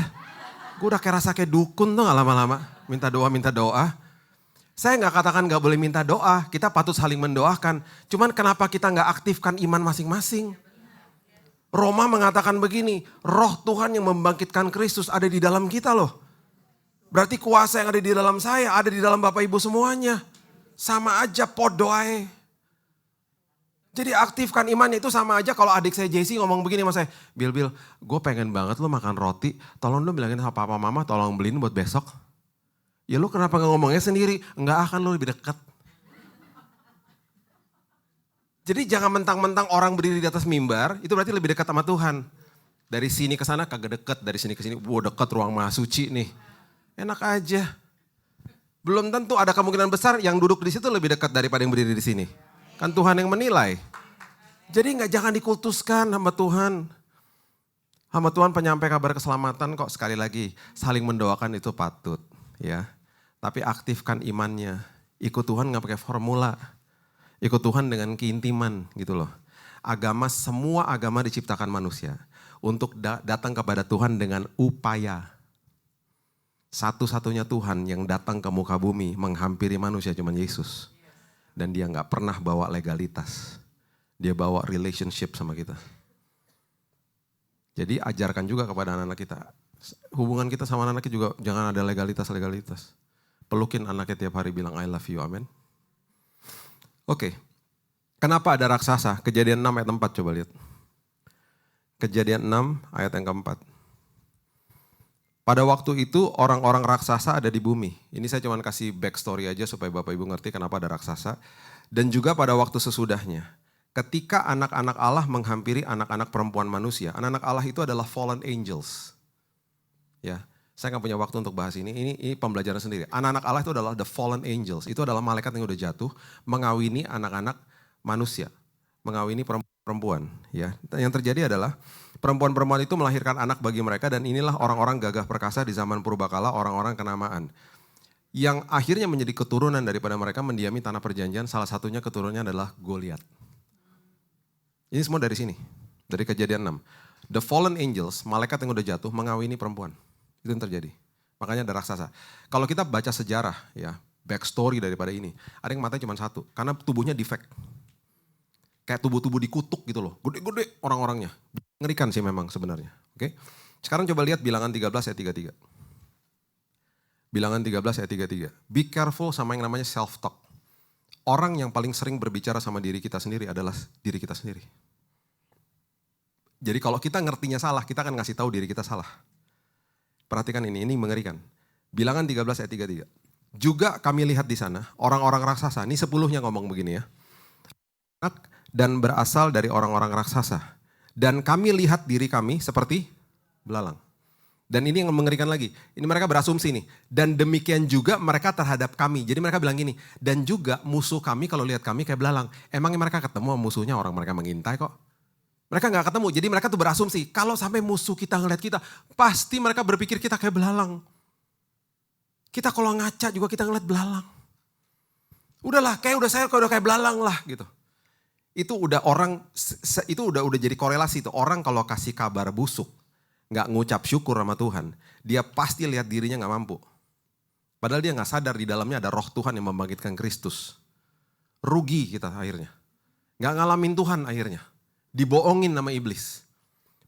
Gue udah kayak rasa kayak dukun tuh gak lama-lama. Minta doa. Saya gak katakan gak boleh minta doa, kita patut saling mendoakan. Cuman kenapa kita gak aktifkan iman masing-masing? Roma mengatakan begini, roh Tuhan yang membangkitkan Kristus ada di dalam kita loh. Berarti kuasa yang ada di dalam saya, ada di dalam Bapak Ibu semuanya. Sama aja podoae. Jadi aktifkan imannya itu sama aja kalau adik saya Jesse ngomong begini sama saya. Bill, gue pengen banget lo makan roti, tolong lo bilangin sama papa mama tolong beliin buat besok. Ya lu kenapa gak ngomongnya sendiri? Enggak akan lu lebih dekat. Jadi jangan mentang-mentang orang berdiri di atas mimbar, itu berarti lebih dekat sama Tuhan. Dari sini ke sana kagak dekat, dari sini ke sini, dekat ruang maha suci nih. Enak aja. Belum tentu ada kemungkinan besar yang duduk di situ lebih dekat daripada yang berdiri di sini. Kan Tuhan yang menilai. Jadi jangan dikultuskan hamba Tuhan. Hamba Tuhan penyampai kabar keselamatan kok sekali lagi. Saling mendoakan itu patut. Ya, tapi aktifkan imannya. Ikut Tuhan gak pakai formula. Ikut Tuhan dengan keintiman gitu loh. Semua agama diciptakan manusia. Untuk datang kepada Tuhan dengan upaya. Satu-satunya Tuhan yang datang ke muka bumi menghampiri manusia cuma Yesus. Dan dia gak pernah bawa legalitas. Dia bawa relationship sama kita. Jadi ajarkan juga kepada anak-anak kita. Hubungan kita sama anaknya juga jangan ada legalitas. Pelukin anaknya tiap hari bilang I love you, amin. Oke, kenapa ada raksasa? Kejadian 6 ayat 4 coba lihat. Kejadian 6 ayat yang keempat. Pada waktu itu orang-orang raksasa ada di bumi. Ini saya cuma kasih backstory aja supaya Bapak Ibu ngerti kenapa ada raksasa. Dan juga pada waktu sesudahnya. Ketika anak-anak Allah menghampiri anak-anak perempuan manusia. Anak-anak Allah itu adalah fallen angels. Ya, saya nggak punya waktu untuk bahas ini. Ini pembelajaran sendiri. Anak-anak Allah itu adalah the fallen angels. Itu adalah malaikat yang udah jatuh mengawini anak-anak manusia, mengawini perempuan. Ya, yang terjadi adalah perempuan-perempuan itu melahirkan anak bagi mereka dan inilah orang-orang gagah perkasa di zaman purbakala, orang-orang kenamaan. Yang akhirnya menjadi keturunan daripada mereka mendiami tanah perjanjian. Salah satunya keturunannya adalah Goliat. Ini semua dari sini, dari Kejadian 6. The fallen angels, malaikat yang udah jatuh mengawini perempuan. Itu yang terjadi. Makanya ada raksasa. Kalau kita baca sejarah ya, backstory daripada ini. Ada yang matanya cuma satu. Karena tubuhnya defect. Kayak tubuh-tubuh dikutuk gitu loh. Gede-gede orang-orangnya. Ngerikan sih memang sebenarnya. Oke. Sekarang coba lihat Bilangan 13 ayat 33. Bilangan 13 ayat 33. Be careful sama yang namanya self-talk. Orang yang paling sering berbicara sama diri kita sendiri adalah diri kita sendiri. Jadi kalau kita ngertinya salah, kita akan ngasih tahu diri kita salah. Perhatikan ini mengerikan. Bilangan 13 ayat 33. Juga kami lihat di sana, orang-orang raksasa, ini 10-nya ngomong begini ya. Dan berasal dari orang-orang raksasa. Dan kami lihat diri kami seperti belalang. Dan ini yang mengerikan lagi. Ini mereka berasumsi nih. Dan demikian juga mereka terhadap kami. Jadi mereka bilang gini. Dan juga musuh kami kalau lihat kami kayak belalang. Emangnya mereka ketemu musuhnya orang mereka mengintai kok. Mereka gak ketemu. Jadi mereka tuh berasumsi. Kalau sampai musuh kita ngeliat kita. Pasti mereka berpikir kita kayak belalang. Kita kalau ngaca juga kita ngeliat belalang. Udahlah saya udah kayak belalang lah gitu. Itu udah jadi korelasi itu. Orang kalau kasih kabar busuk, nggak ngucap syukur sama Tuhan, dia pasti lihat dirinya nggak mampu. Padahal dia nggak sadar di dalamnya ada roh Tuhan yang membangkitkan Kristus. Rugi kita akhirnya. Nggak ngalamin Tuhan akhirnya. Dibohongin sama iblis.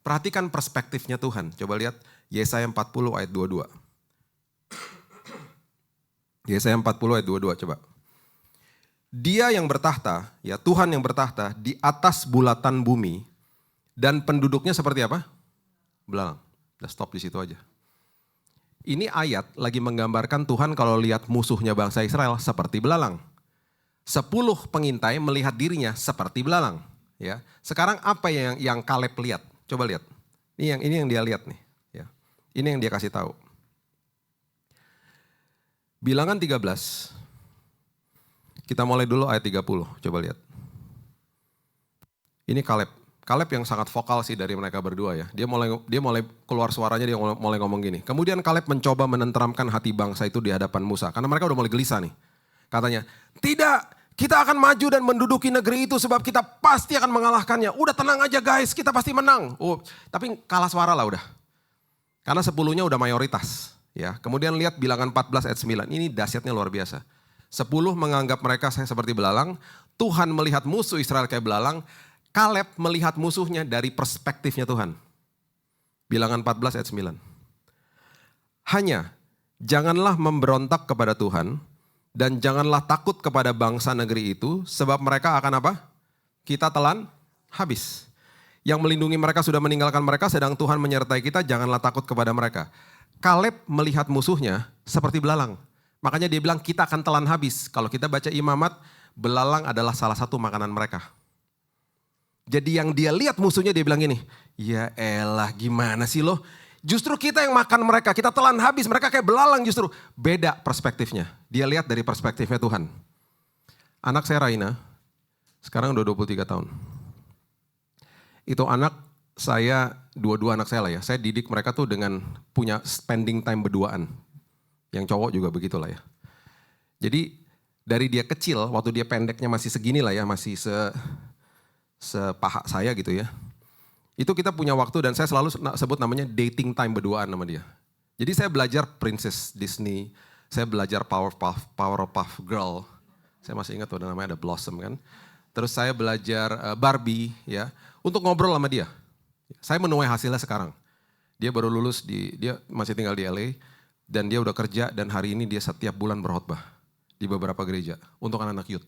Perhatikan perspektifnya Tuhan. Coba lihat Yesaya 40 ayat 22. Yesaya 40 ayat 22 coba. Dia yang bertahta, ya Tuhan yang bertahta di atas bulatan bumi dan penduduknya seperti apa? Belalang. Udah stop di situ aja. Ini ayat lagi menggambarkan Tuhan kalau lihat musuhnya bangsa Israel seperti belalang. 10 pengintai melihat dirinya seperti belalang. Ya. Sekarang apa yang Kaleb lihat? Coba lihat. Ini yang dia lihat nih. Ya. Ini yang dia kasih tahu. Bilangan 13. Kita mulai dulu ayat 30, coba lihat. Ini Kaleb. Kaleb yang sangat vokal sih dari mereka berdua ya. Dia mulai keluar suaranya, dia mulai ngomong gini. Kemudian Kaleb mencoba menenteramkan hati bangsa itu di hadapan Musa. Karena mereka udah mulai gelisah nih. Katanya, tidak, kita akan maju dan menduduki negeri itu sebab kita pasti akan mengalahkannya. Udah tenang aja guys, kita pasti menang. Tapi kalah suara lah udah. Karena 10-nya udah mayoritas. Ya. Kemudian lihat Bilangan 14 ayat 9, ini dahsyatnya luar biasa. 10 menganggap mereka seperti belalang, Tuhan melihat musuh Israel kayak belalang, Kaleb melihat musuhnya dari perspektifnya Tuhan. Bilangan 14 ayat 9. Hanya, janganlah memberontak kepada Tuhan, dan janganlah takut kepada bangsa negeri itu, sebab mereka akan apa? Kita telan habis. Yang melindungi mereka sudah meninggalkan mereka, sedang Tuhan menyertai kita, janganlah takut kepada mereka. Kaleb melihat musuhnya seperti belalang. Makanya dia bilang kita akan telan habis. Kalau kita baca Imamat, belalang adalah salah satu makanan mereka. Jadi yang dia lihat musuhnya dia bilang gini, ya elah gimana sih lo? Justru kita yang makan mereka, kita telan habis. Mereka kayak belalang justru. Beda perspektifnya. Dia lihat dari perspektifnya Tuhan. Anak saya Raina, sekarang udah 23 tahun. Itu anak saya, dua-dua anak saya lah ya. Saya didik mereka tuh dengan punya spending time berduaan. Yang cowok juga begitulah ya. Jadi dari dia kecil, waktu dia pendeknya masih segini lah ya, masih sepaha saya gitu ya. Itu kita punya waktu dan saya selalu sebut namanya dating time berduaan sama dia. Jadi saya belajar Princess Disney, saya belajar Powerpuff Girl. Saya masih ingat tuh namanya ada Blossom kan. Terus saya belajar Barbie ya, untuk ngobrol sama dia. Saya menuai hasilnya sekarang. Dia baru lulus, dia masih tinggal di LA. Dan dia udah kerja dan hari ini dia setiap bulan berkhotbah di beberapa gereja untuk anak-anak youth.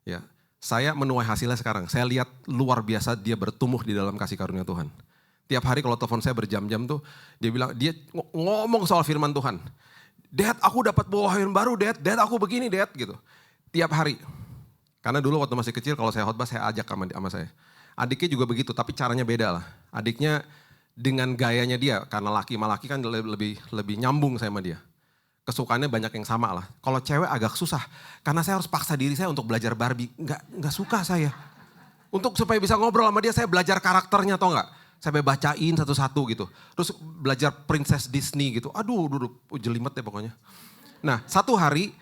Ya, saya menuai hasilnya sekarang. Saya lihat luar biasa dia bertumbuh di dalam kasih karunia Tuhan. Tiap hari kalau telepon saya berjam-jam tuh, dia ngomong soal firman Tuhan. Dad, aku dapat bawahan baru, Dad aku begini, Dad gitu. Tiap hari. Karena dulu waktu masih kecil kalau saya khotbah saya ajak sama saya. Adiknya juga begitu, tapi caranya beda lah. Adiknya dengan gayanya dia, karena laki sama laki kan lebih nyambung sama dia. Kesukaannya banyak yang sama lah. Kalau cewek agak susah, karena saya harus paksa diri saya untuk belajar Barbie. Nggak suka saya. Untuk supaya bisa ngobrol sama dia, saya belajar karakternya atau enggak. Saya bacain satu-satu gitu. Terus belajar Princess Disney gitu. Aduh, jelimet ya pokoknya. Nah, satu hari,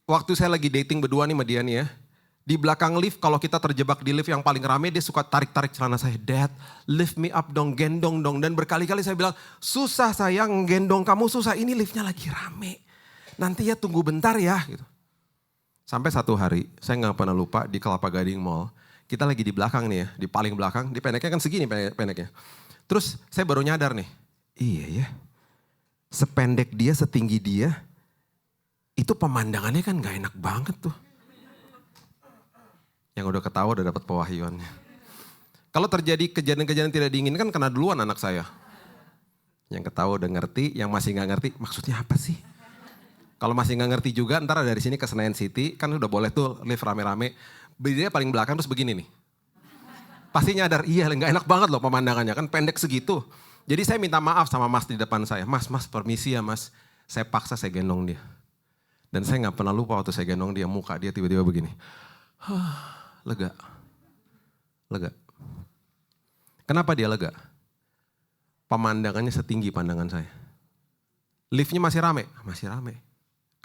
waktu saya lagi dating berdua nih sama dia nih ya. Di belakang lift, kalau kita terjebak di lift yang paling rame, dia suka tarik-tarik celana saya. Dad, lift me up dong, gendong dong. Dan berkali-kali saya bilang, susah sayang, gendong kamu susah. Ini liftnya lagi rame. Nanti ya tunggu bentar ya. Gitu. Sampai satu hari, saya gak pernah lupa di Kelapa Gading Mall. Kita lagi di belakang nih ya, di paling belakang, di pendeknya kan segini pendeknya. Terus saya baru nyadar nih, iya ya, sependek dia, setinggi dia, itu pemandangannya kan gak enak banget tuh. Yang udah ketawa udah dapat pewahyuannya. Kalau terjadi kejadian-kejadian tidak diinginkan, kena duluan anak saya. Yang ketawa udah ngerti, yang masih gak ngerti, maksudnya apa sih? Kalau masih gak ngerti juga, ntar dari sini ke Senayan City, kan udah boleh tuh lift rame-rame. Berdiri paling belakang terus begini nih. Pasti nyadar, iya gak enak banget loh pemandangannya, kan pendek segitu. Jadi saya minta maaf sama mas di depan saya. Mas permisi ya mas. Saya paksa saya gendong dia. Dan saya gak pernah lupa waktu saya gendong dia, muka dia tiba-tiba begini. Lega. Kenapa dia lega? Pemandangannya setinggi pandangan saya. Liftnya masih rame.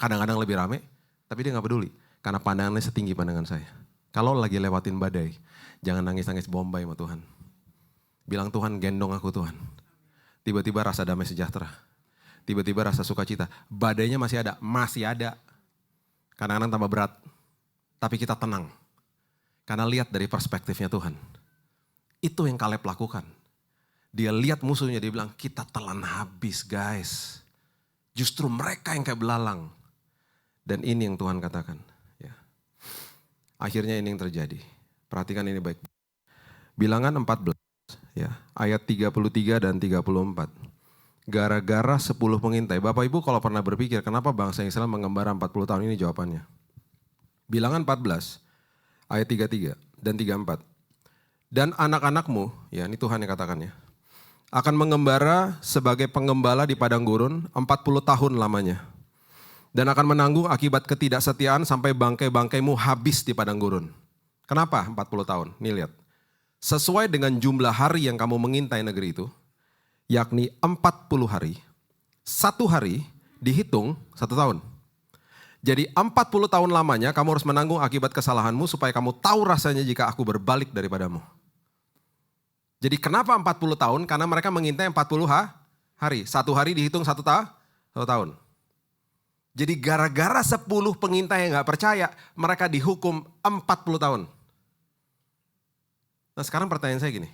Kadang-kadang lebih rame, tapi dia gak peduli. Karena pandangannya setinggi pandangan saya. Kalau lagi lewatin badai, jangan nangis-nangis bombay sama Tuhan. Bilang Tuhan gendong aku Tuhan. Tiba-tiba rasa damai sejahtera. Tiba-tiba rasa sukacita. Badainya masih ada. Kadang-kadang tambah berat. Tapi kita tenang. Karena lihat dari perspektifnya Tuhan. Itu yang Kaleb lakukan. Dia lihat musuhnya, dia bilang kita telan habis guys. Justru mereka yang kayak belalang. Dan ini yang Tuhan katakan. Ya. Akhirnya ini yang terjadi. Perhatikan ini baik. Bilangan 14, ya, ayat 33 dan 34. Gara-gara 10 pengintai. Bapak Ibu kalau pernah berpikir kenapa bangsa Israel mengembara 40 tahun, ini jawabannya. Bilangan 14, ayat 33 dan 34. Dan anak-anakmu, ya ini Tuhan yang katakannya, akan mengembara sebagai pengembala di padang gurun 40 tahun lamanya. Dan akan menanggung akibat ketidaksetiaan sampai bangkai-bangkaimu habis di padang gurun. Kenapa 40 tahun? Nih lihat. Sesuai dengan jumlah hari yang kamu mengintai negeri itu, yakni 40 hari, 1 hari dihitung 1 tahun. Jadi 40 tahun lamanya kamu harus menanggung akibat kesalahanmu supaya kamu tahu rasanya jika aku berbalik daripadamu. Jadi kenapa 40 tahun? Karena mereka mengintai 40 hari. 1 hari dihitung 1 tahun. Jadi gara-gara 10 pengintai yang gak percaya, mereka dihukum 40 tahun. Nah sekarang pertanyaan saya gini,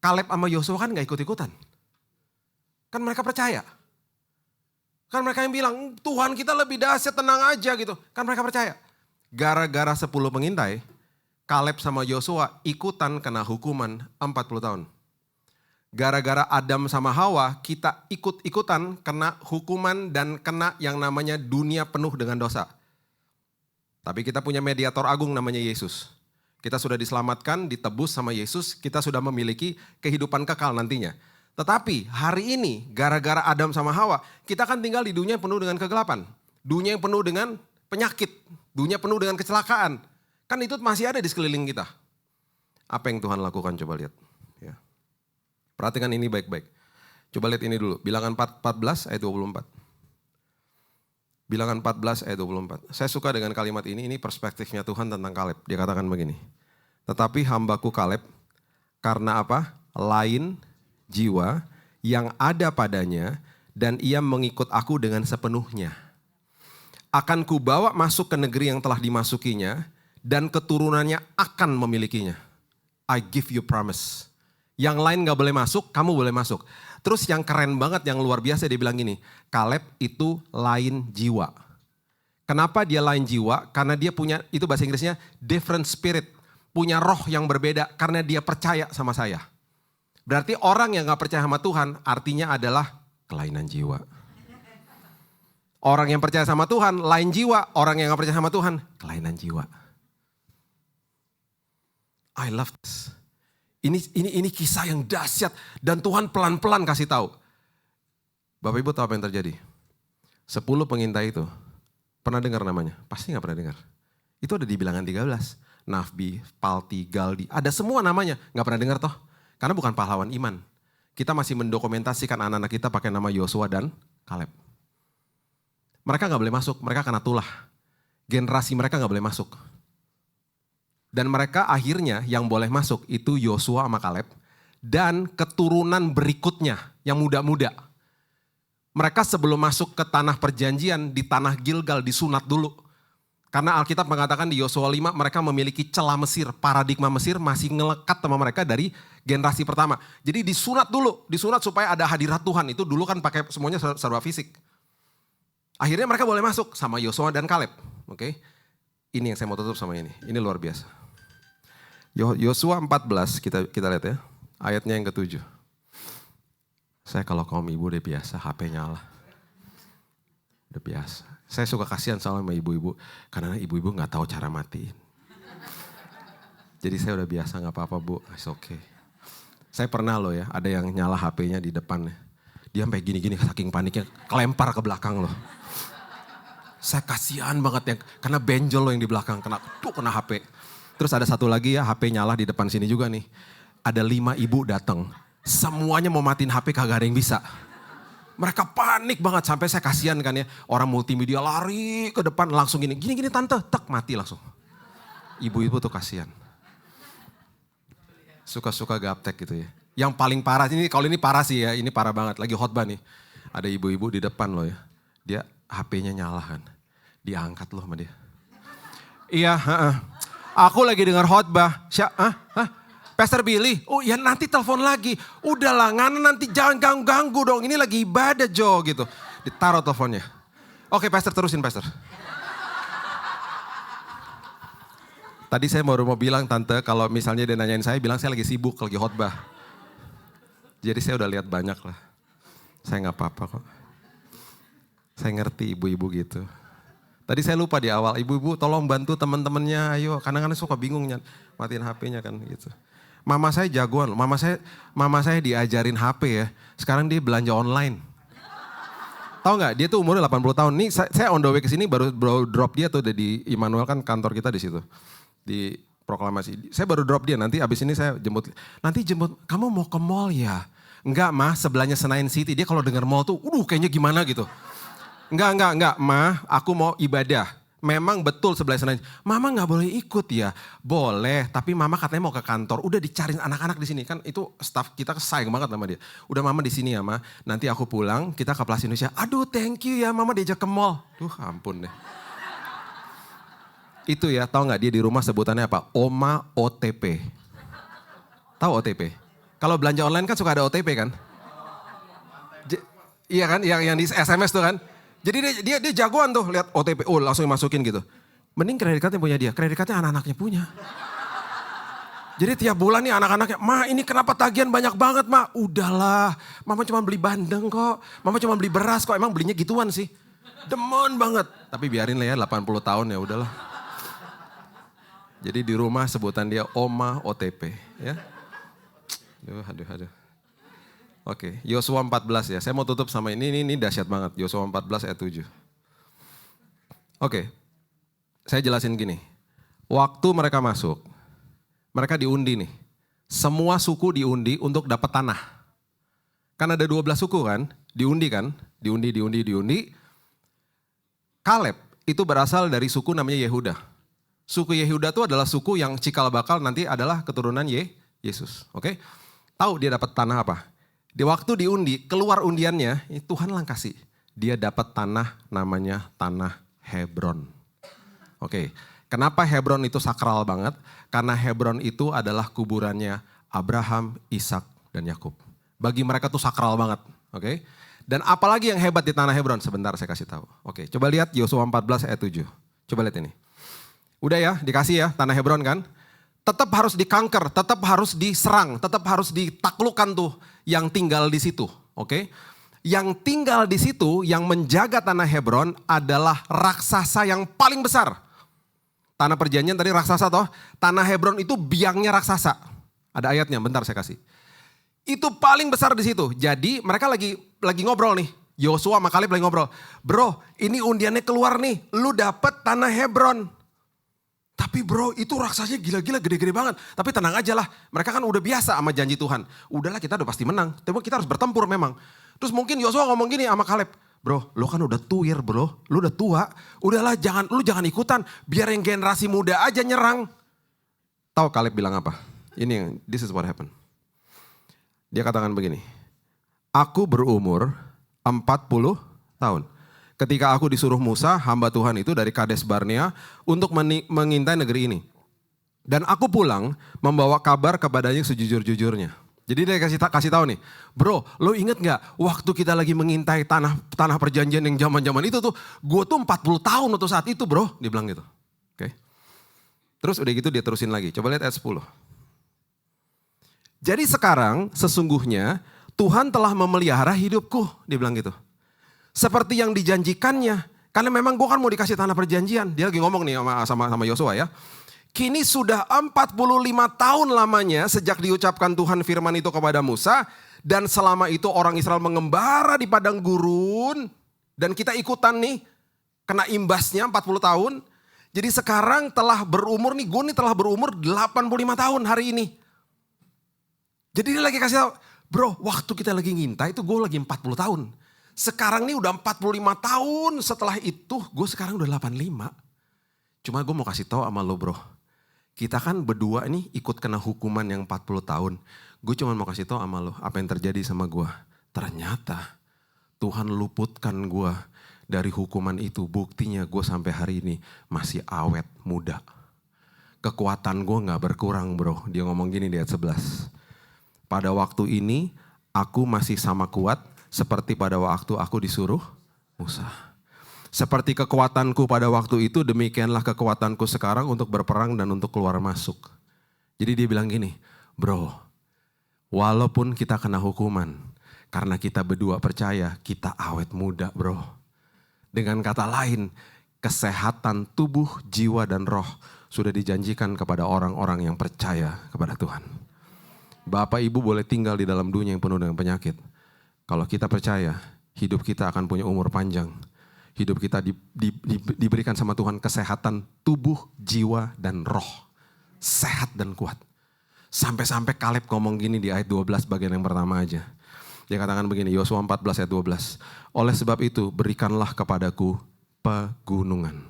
Kaleb sama Yosua kan gak ikut-ikutan. Kan mereka percaya. Kan mereka yang bilang, Tuhan kita lebih dahsyat, tenang aja gitu. Kan mereka percaya. Gara-gara 10 pengintai, Kaleb sama Yosua ikutan kena hukuman 40 tahun. Gara-gara Adam sama Hawa, kita ikut-ikutan kena hukuman dan kena yang namanya dunia penuh dengan dosa. Tapi kita punya mediator agung namanya Yesus. Kita sudah diselamatkan, ditebus sama Yesus, kita sudah memiliki kehidupan kekal nantinya. Tetapi hari ini gara-gara Adam sama Hawa, kita kan tinggal di dunia yang penuh dengan kegelapan. Dunia yang penuh dengan penyakit, dunia penuh dengan kecelakaan. Kan itu masih ada di sekeliling kita. Apa yang Tuhan lakukan coba lihat. Ya. Perhatikan ini baik-baik. Coba lihat ini dulu, Bilangan 14 ayat 24. Bilangan 14 ayat 24. Saya suka dengan kalimat ini perspektifnya Tuhan tentang Kaleb. Dia katakan begini, tetapi hambaku Kaleb karena apa? Lain jiwa yang ada padanya dan ia mengikut aku dengan sepenuhnya. Akan kubawa masuk ke negeri yang telah dimasukinya dan keturunannya akan memilikinya. I give you promise. Yang lain gak boleh masuk, kamu boleh masuk. Terus yang keren banget, yang luar biasa dia bilang gini, Kaleb itu lain jiwa. Kenapa dia lain jiwa? Karena dia punya, itu bahasa Inggrisnya different spirit. Punya roh yang berbeda karena dia percaya sama saya. Berarti orang yang gak percaya sama Tuhan artinya adalah kelainan jiwa. Orang yang percaya sama Tuhan lain jiwa, orang yang gak percaya sama Tuhan kelainan jiwa. I love this. Ini kisah yang dahsyat dan Tuhan pelan-pelan kasih tahu. Bapak Ibu tahu apa yang terjadi? 10 pengintai itu, pernah dengar namanya? Pasti gak pernah dengar. Itu ada di Bilangan 13. Nafbi, Palti, Galdi, ada semua namanya. Gak pernah dengar toh? Karena bukan pahlawan iman. Kita masih mendokumentasikan anak-anak kita pakai nama Yosua dan Kaleb. Mereka gak boleh masuk, mereka kena tulah. Generasi mereka gak boleh masuk. Dan mereka akhirnya yang boleh masuk itu Yosua sama Kaleb. Dan keturunan berikutnya yang muda-muda. Mereka sebelum masuk ke tanah perjanjian di tanah Gilgal disunat dulu. Karena Alkitab mengatakan di Yosua 5 mereka memiliki celah Mesir, paradigma Mesir masih ngelekat sama mereka dari generasi pertama. Jadi disunat dulu, disunat supaya ada hadirat Tuhan. Itu dulu kan pakai semuanya serba fisik. Akhirnya mereka boleh masuk sama Yosua dan Kaleb. Oke. Ini yang saya mau tutup sama ini. Ini luar biasa. Yosua 14 kita lihat ya. Ayatnya yang ke-7. Saya kalau kaum ibu udah biasa HP nyala. Udah biasa. Saya suka kasihan sama ibu-ibu, karena ibu-ibu gak tahu cara matiin. Jadi saya udah biasa, gak apa-apa bu, it's okay. Saya pernah loh ya, ada yang nyala HP-nya di depannya. Dia sampai gini-gini saking paniknya, kelempar ke belakang loh. Saya kasihan banget yang, karena benjol loh yang di belakang, kena HP. Terus ada satu lagi ya, HP nyala di depan sini juga nih. Ada 5 ibu datang, semuanya mau matiin HP kagak ada yang bisa. Mereka panik banget sampai saya kasihan kan ya. Orang multimedia lari ke depan langsung gini tante, tak mati langsung. Ibu-ibu tuh kasihan. Suka-suka gaptek gitu ya. Yang paling parah ini, kalau ini parah sih ya, ini parah banget. Lagi khotbah nih. Ada ibu-ibu di depan loh ya. Dia HP-nya nyala kan. Diangkat loh sama dia. Iya, aku lagi dengar khotbah. Pastor Billy, oh ya nanti telepon lagi. Udahlah, Ngana nanti jangan ganggu dong. Ini lagi ibadah Jo gitu. Ditaruh teleponnya. Oke Pastor, terusin Pastor. Tadi saya baru mau bilang tante, kalau misalnya dia nanyain saya, bilang saya lagi sibuk, lagi khotbah. Jadi saya udah lihat banyak lah. Saya gak apa-apa kok. Saya ngerti ibu-ibu gitu. Tadi saya lupa di awal, ibu-ibu tolong bantu teman-temannya, ayo. Kadang-kadang suka bingung matiin HP-nya kan gitu. Mama saya jagoan loh, mama saya diajarin HP ya. Sekarang dia belanja online. Tahu nggak? Dia tuh umurnya 80 tahun. Nih saya on the way ke sini baru drop dia tuh di Immanuel kan kantor kita di situ. Di proklamasi. Saya baru drop dia, nanti abis ini saya jemput. Nanti jemput, kamu mau ke mall ya? Enggak mah, sebelahnya Senayan City. Dia kalau denger mall tuh, kayaknya gimana gitu. Enggak mah, aku mau ibadah. Memang betul sebelah Senayan. Mama gak boleh ikut ya? Boleh, tapi mama katanya mau ke kantor. Udah dicariin anak-anak di sini. Kan itu staff kita sayang banget sama dia. Udah mama di sini ya ma, nanti aku pulang kita ke Plaza Indonesia. Aduh thank you ya mama diajak ke mall. Ampun deh. Itu ya, tahu gak dia di rumah sebutannya apa? Oma OTP. Tahu OTP? Kalau belanja online kan suka ada OTP kan? Iya kan, yang di SMS tuh kan? Jadi dia jagoan tuh, lihat OTP, langsung dimasukin gitu. Mending kredit cardnya punya dia, kredit cardnya anak-anaknya punya. Jadi tiap bulan nih anak-anaknya, ma ini kenapa tagihan banyak banget ma? Udahlah, mama cuma beli bandeng kok, mama cuma beli beras kok, emang belinya gituan sih. Demen banget, tapi biarin lah ya 80 tahun ya udahlah. Jadi di rumah sebutan dia Oma OTP ya. Aduh. Oke, Yosua 14 ya. Saya mau tutup sama ini dahsyat banget. Yosua 14 ayat 7. Oke, saya jelasin gini. Waktu mereka masuk, mereka diundi nih. Semua suku diundi untuk dapat tanah. Kan ada 12 suku kan, diundi kan. Diundi. Kaleb itu berasal dari suku namanya Yehuda. Suku Yehuda itu adalah suku yang cikal bakal nanti adalah keturunan Yesus. Oke, tahu dia dapat tanah apa? Di waktu diundi, keluar undiannya, Tuhan lang kasih. Dia dapat tanah namanya tanah Hebron. Oke, kenapa Hebron itu sakral banget? Karena Hebron itu adalah kuburannya Abraham, Ishak, dan Yakub. Bagi mereka tuh sakral banget. Oke, dan apalagi yang hebat di tanah Hebron? Sebentar saya kasih tahu. Oke, coba lihat Yosua 14 ayat 7. Coba lihat ini. Udah ya, dikasih ya tanah Hebron kan? Tetap harus dikanker, tetap harus diserang, tetap harus ditaklukkan tuh yang tinggal di situ, oke? Yang tinggal di situ, yang menjaga tanah Hebron adalah raksasa yang paling besar. Tanah perjanjian tadi raksasa toh, tanah Hebron itu biangnya raksasa. Ada ayatnya, bentar saya kasih. Itu paling besar di situ. Jadi mereka lagi ngobrol nih. Yosua sama Kaleb lagi ngobrol. Bro, ini undiannya keluar nih, lu dapet tanah Hebron. Tapi bro itu raksasanya gila-gila gede-gede banget. Tapi tenang aja lah, mereka kan udah biasa sama janji Tuhan. Udahlah kita udah pasti menang, tapi kita harus bertempur memang. Terus mungkin Yosua ngomong gini sama Kaleb. Bro lu kan udah tuir bro, lu udah tua. Udahlah lu jangan ikutan, biar yang generasi muda aja nyerang. Tahu Kaleb bilang apa? This is what happened. Dia katakan begini. Aku berumur 40 tahun. ketika aku disuruh Musa, hamba Tuhan itu dari Kades Barnea untuk mengintai negeri ini. Dan aku pulang membawa kabar kepadanya sejujur-jujurnya. Jadi dia kasih tahu nih, bro, lo inget gak waktu kita lagi mengintai tanah perjanjian yang zaman-zaman itu tuh, gue tuh 40 tahun waktu saat itu bro, dia bilang gitu. Oke. Terus udah gitu dia terusin lagi, coba lihat ayat 10. Jadi sekarang sesungguhnya Tuhan telah memelihara hidupku, dia bilang gitu. Seperti yang dijanjikannya, karena memang gue kan mau dikasih tanah perjanjian. Dia lagi ngomong nih sama Yosua ya. Kini sudah 45 tahun lamanya sejak diucapkan Tuhan firman itu kepada Musa. Dan selama itu orang Israel mengembara di padang gurun. Dan kita ikutan nih, kena imbasnya 40 tahun. Jadi sekarang telah berumur nih, gue nih telah berumur 85 tahun hari ini. Jadi dia lagi kasih tahu, bro waktu kita lagi ngintai itu gue lagi 40 tahun. Sekarang nih udah 45 tahun, setelah itu gue sekarang udah 85. Cuma gue mau kasih tahu sama lo bro. Kita kan berdua nih ikut kena hukuman yang 40 tahun. Gue cuma mau kasih tahu sama lo apa yang terjadi sama gue. Ternyata Tuhan luputkan gue dari hukuman itu. Buktinya gue sampai hari ini masih awet muda. Kekuatan gue gak berkurang bro. Dia ngomong gini di ayat 11. Pada waktu ini aku masih sama kuat seperti pada waktu aku disuruh Musa. Seperti kekuatanku pada waktu itu, demikianlah kekuatanku sekarang untuk berperang dan untuk keluar masuk. Jadi dia bilang gini, bro, walaupun kita kena hukuman, karena kita berdua percaya, kita awet muda bro. Dengan kata lain, kesehatan tubuh, jiwa dan roh sudah dijanjikan kepada orang-orang yang percaya kepada Tuhan. Bapak ibu boleh tinggal di dalam dunia yang penuh dengan penyakit. Kalau kita percaya, hidup kita akan punya umur panjang. Hidup kita diberikan sama Tuhan kesehatan tubuh, jiwa, dan roh. Sehat dan kuat. Sampai-sampai Kaleb ngomong gini di ayat 12 bagian yang pertama aja. Dia katakan begini, Yosua 14 ayat 12. Oleh sebab itu berikanlah kepadaku pegunungan.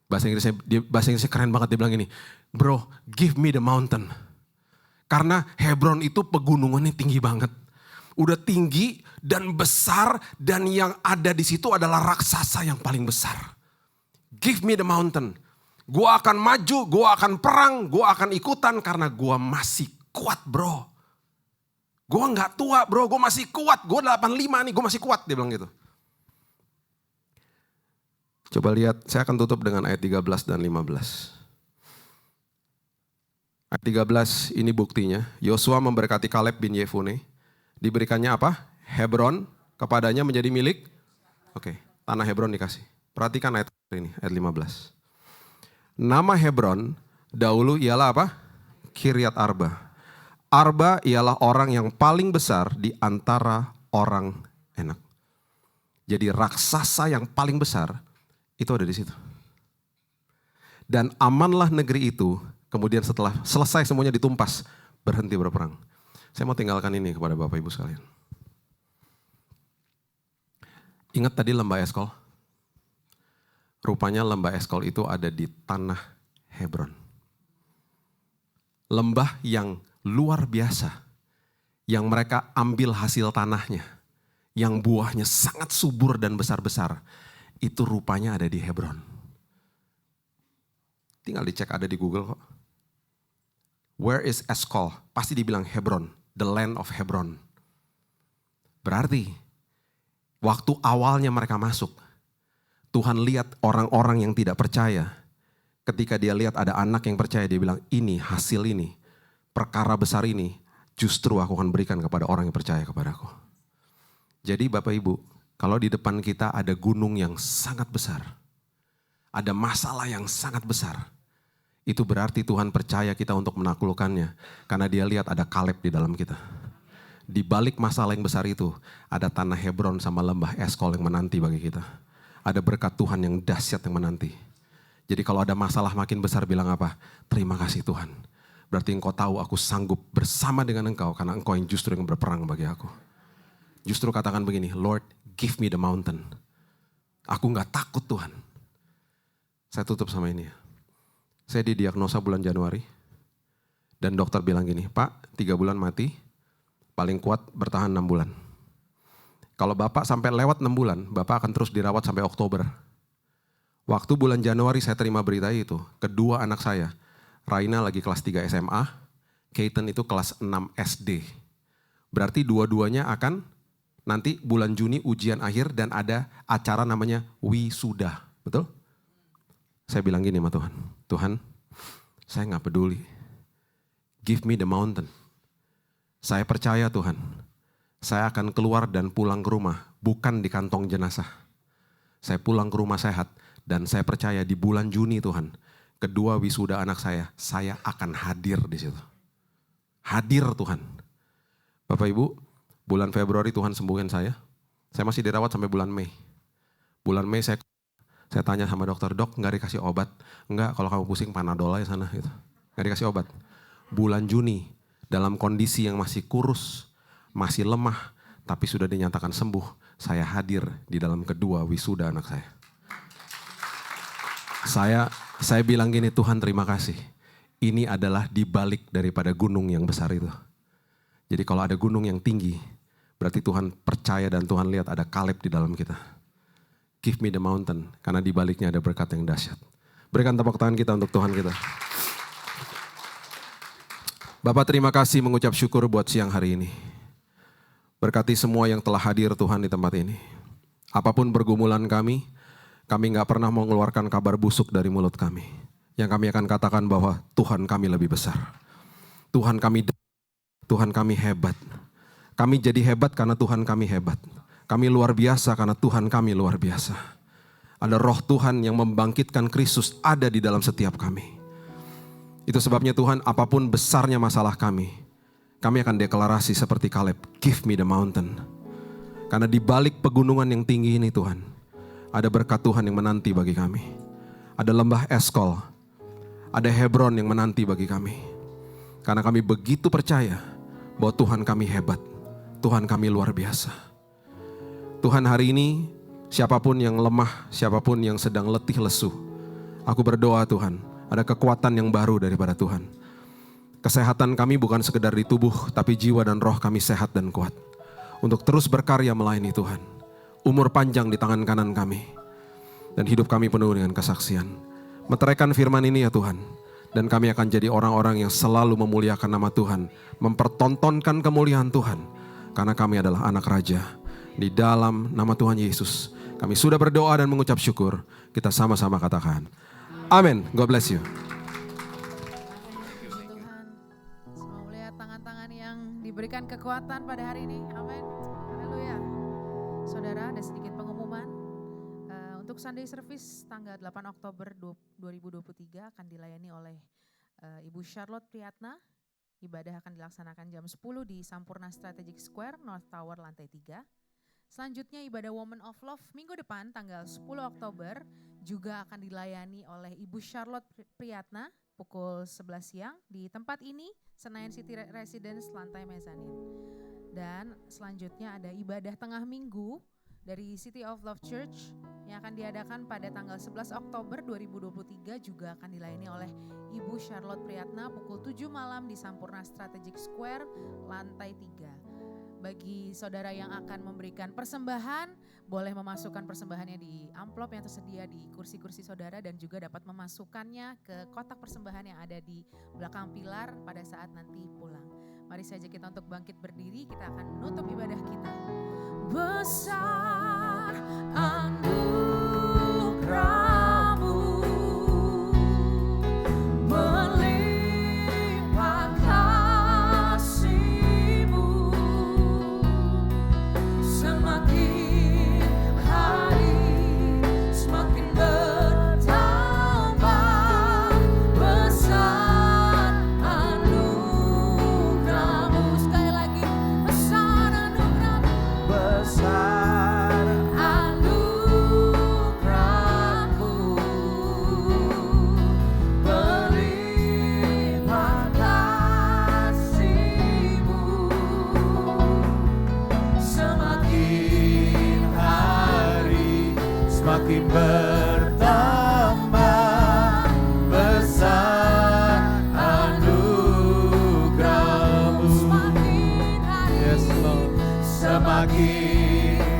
Bahasa Inggrisnya keren banget, dia bilang gini, bro give me the mountain. Karena Hebron itu pegunungannya tinggi banget. Udah tinggi dan besar dan yang ada di situ adalah raksasa yang paling besar. Give me the mountain. Gua akan maju, gua akan perang, gua akan ikutan karena gua masih kuat bro. Gua gak tua bro, gua masih kuat. Gua 85 nih, gua masih kuat, dia bilang gitu. Coba lihat, saya akan tutup dengan ayat 13 dan 15. Ayat 13 ini buktinya. Yosua memberkati Kaleb bin Yefune. Diberikannya apa? Hebron kepadanya menjadi milik. Oke, tanah Hebron dikasih. Perhatikan ayat ini, ayat 15. Nama Hebron dahulu ialah apa? Kiryat Arba. Arba ialah orang yang paling besar di antara orang Enak. Jadi raksasa yang paling besar itu ada di situ. Dan amanlah negeri itu, kemudian setelah selesai semuanya ditumpas, berhenti berperang. Saya mau tinggalkan ini kepada Bapak Ibu sekalian. Ingat tadi lembah Eskol? Rupanya lembah Eskol itu ada di tanah Hebron. Lembah yang luar biasa. Yang mereka ambil hasil tanahnya. Yang buahnya sangat subur dan besar-besar. Itu rupanya ada di Hebron. Tinggal dicek, ada di Google kok. Where is Eskol? Pasti dibilang Hebron. The land of Hebron. Berarti waktu awalnya mereka masuk, Tuhan lihat orang-orang yang tidak percaya. Ketika dia lihat ada anak yang percaya, dia bilang ini hasil ini, perkara besar ini justru aku akan berikan kepada orang yang percaya kepadaku. Jadi Bapak Ibu, kalau di depan kita ada gunung yang sangat besar, ada masalah yang sangat besar, itu berarti Tuhan percaya kita untuk menaklukkannya. Karena dia lihat ada Kaleb di dalam kita. Di balik masalah yang besar itu, ada tanah Hebron sama lembah Eskol yang menanti bagi kita. Ada berkat Tuhan yang dahsyat yang menanti. Jadi kalau ada masalah makin besar bilang apa? Terima kasih Tuhan. Berarti engkau tahu aku sanggup bersama dengan engkau. Karena engkau yang justru yang berperang bagi aku. Justru katakan begini, Lord give me the mountain. Aku gak takut Tuhan. Saya tutup sama ini ya. Saya didiagnosa bulan Januari. Dan dokter bilang gini, Pak 3 bulan mati, paling kuat bertahan 6 bulan. Kalau Bapak sampai lewat 6 bulan, Bapak akan terus dirawat sampai Oktober. Waktu bulan Januari saya terima berita itu, kedua anak saya, Raina lagi kelas 3 SMA, Keaton itu kelas 6 SD. Berarti dua-duanya akan nanti bulan Juni ujian akhir dan ada acara namanya wisuda. Betul? Saya bilang gini sama Tuhan, Tuhan saya gak peduli. Give me the mountain. Saya percaya Tuhan, saya akan keluar dan pulang ke rumah, bukan di kantong jenazah. Saya pulang ke rumah sehat dan saya percaya di bulan Juni Tuhan, kedua wisuda anak saya akan hadir di situ. Hadir Tuhan. Bapak Ibu, bulan Februari Tuhan sembuhin saya. Saya masih dirawat sampai bulan Mei. Bulan Mei saya tanya sama dokter, dok nggak dikasih obat? Enggak, kalau kamu pusing Panadol aja sana gitu. Nggak dikasih obat. Bulan Juni dalam kondisi yang masih kurus, masih lemah, tapi sudah dinyatakan sembuh. Saya hadir di dalam kedua wisuda anak saya. Saya bilang gini, Tuhan terima kasih. Ini adalah di balik daripada gunung yang besar itu. Jadi kalau ada gunung yang tinggi, berarti Tuhan percaya dan Tuhan lihat ada Kaleb di dalam kita. Give me the mountain, karena di baliknya ada berkat yang dahsyat. Berikan tepuk tangan kita untuk Tuhan kita. Bapak terima kasih mengucap syukur buat siang hari ini. Berkati semua yang telah hadir Tuhan di tempat ini. Apapun pergumulan kami gak pernah mau mengeluarkan kabar busuk dari mulut kami. Yang kami akan katakan bahwa Tuhan kami lebih besar. Tuhan kami hebat. Kami jadi hebat karena Tuhan kami hebat. Kami luar biasa karena Tuhan kami luar biasa. Ada roh Tuhan yang membangkitkan Kristus ada di dalam setiap kami. Itu sebabnya Tuhan, apapun besarnya masalah kami akan deklarasi seperti Kaleb, give me the mountain. Karena di balik pegunungan yang tinggi ini Tuhan, ada berkat Tuhan yang menanti bagi kami. Ada lembah Eskol, ada Hebron yang menanti bagi kami. Karena kami begitu percaya bahwa Tuhan kami hebat, Tuhan kami luar biasa. Tuhan hari ini, siapapun yang lemah, siapapun yang sedang letih lesu, aku berdoa Tuhan, ada kekuatan yang baru daripada Tuhan. Kesehatan kami bukan sekedar di tubuh, tapi jiwa dan roh kami sehat dan kuat. Untuk terus berkarya melayani Tuhan. Umur panjang di tangan kanan kami. Dan hidup kami penuh dengan kesaksian. Meteraikan firman ini ya Tuhan. Dan kami akan jadi orang-orang yang selalu memuliakan nama Tuhan. Mempertontonkan kemuliaan Tuhan. Karena kami adalah anak raja. Di dalam nama Tuhan Yesus. Kami sudah berdoa dan mengucap syukur. Kita sama-sama katakan. Amin. God bless you. Berikan kekuatan pada hari ini, amin, haleluya. Saudara, ada sedikit pengumuman untuk Sunday Service tanggal 8 Oktober 2023 akan dilayani oleh Ibu Charlotte Priyatna. Ibadah akan dilaksanakan jam 10 di Sampurna Strategic Square, North Tower, lantai 3. Selanjutnya ibadah Woman of Love minggu depan tanggal 10 Oktober juga akan dilayani oleh Ibu Charlotte Priyatna pukul 11 siang di tempat ini, Senayan City Residence, lantai mezanin. Dan selanjutnya ada ibadah tengah minggu dari City of Love Church yang akan diadakan pada tanggal 11 Oktober 2023 juga akan dilayani oleh Ibu Charlotte Priyatna pukul 7 malam di Sampurna Strategic Square, lantai 3. Bagi saudara yang akan memberikan persembahan, boleh memasukkan persembahannya di amplop yang tersedia di kursi-kursi saudara dan juga dapat memasukkannya ke kotak persembahan yang ada di belakang pilar pada saat nanti pulang. Mari saja kita untuk bangkit berdiri, kita akan menutup ibadah kita. Besar anugerah-Mu, melimpah kasih-Mu, semakin hari semakin bertambah. Besar anugerah-Mu, sekali lagi, besar anugerah-Mu, besar anugerah-Mu, berlimpah kasih-Mu, semakin hari semakin bertambah. Besar anugerah-Mu, semakin hari, yes Lord, semakin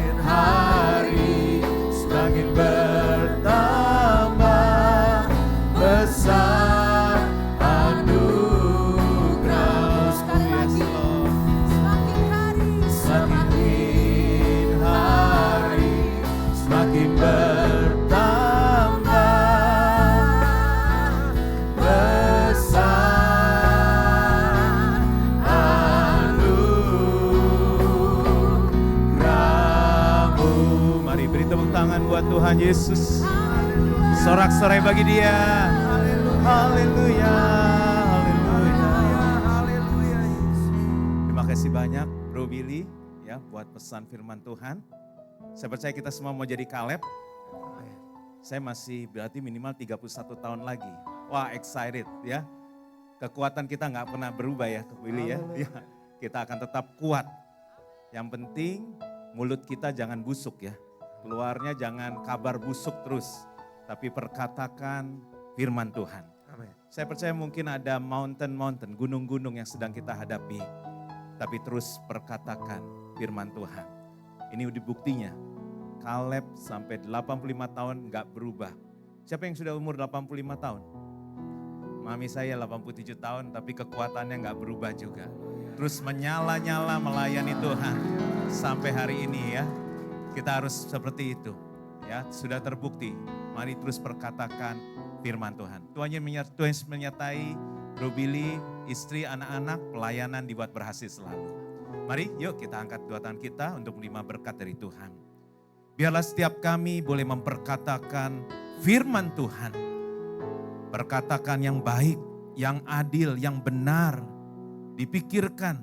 buat Tuhan Yesus. Sorak-sorai bagi Dia. Haleluya. Haleluya. Terima kasih banyak Bro Billy ya buat pesan firman Tuhan. Saya percaya kita semua mau jadi Kaleb. Saya masih berarti minimal 31 tahun lagi. Wah, excited ya. Kekuatan kita nggak pernah berubah ya, Willy ya. Ya. Kita akan tetap kuat. Yang penting mulut kita jangan busuk ya. Keluarnya jangan kabar busuk terus. Tapi perkatakan firman Tuhan. Saya percaya mungkin ada mountain, gunung-gunung yang sedang kita hadapi. Tapi terus perkatakan firman Tuhan. Ini udah buktinya. Kaleb sampai 85 tahun nggak berubah. Siapa yang sudah umur 85 tahun? Mami saya 87 tahun tapi kekuatannya nggak berubah juga. Terus menyala-nyala melayani Tuhan sampai hari ini ya. Kita harus seperti itu ya, sudah terbukti. Mari terus perkatakan firman Tuhan. Tuhan menyertai Bro Billy, istri, anak-anak, pelayanan dibuat berhasil selalu. Mari yuk kita angkat dua tangan kita untuk menerima berkat dari Tuhan. Biarlah setiap kami boleh memperkatakan firman Tuhan. Perkatakan yang baik, yang adil, yang benar, dipikirkan.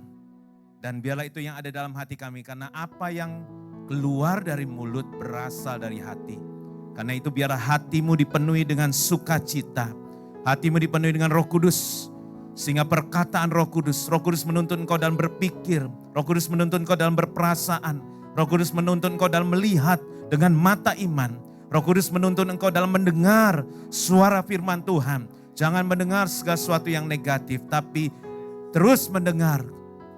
Dan biarlah itu yang ada dalam hati kami. Karena apa yang keluar dari mulut berasal dari hati. Karena itu biarlah hatimu dipenuhi dengan sukacita. Hatimu dipenuhi dengan Roh Kudus. Sehingga perkataan Roh Kudus menuntun engkau dalam berpikir. Roh Kudus menuntun engkau dalam berperasaan. Roh Kudus menuntun engkau dalam melihat dengan mata iman. Roh Kudus menuntun engkau dalam mendengar suara firman Tuhan. Jangan mendengar segala sesuatu yang negatif, tapi terus mendengar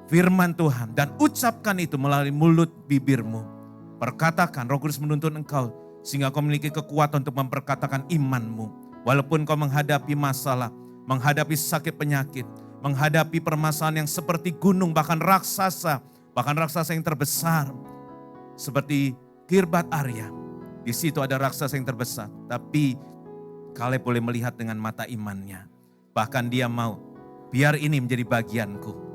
firman Tuhan. Dan ucapkan itu melalui mulut bibirmu. Perkatakan, Roh Kudus menuntun engkau sehingga kau memiliki kekuatan untuk memperkatakan imanmu. Walaupun kau menghadapi masalah, menghadapi sakit penyakit, menghadapi permasalahan yang seperti gunung, bahkan raksasa yang terbesar. Seperti Kirbat Arya, di situ ada raksasa yang terbesar. Tapi Kaleb boleh melihat dengan mata imannya. Bahkan dia mau, biar ini menjadi bagianku.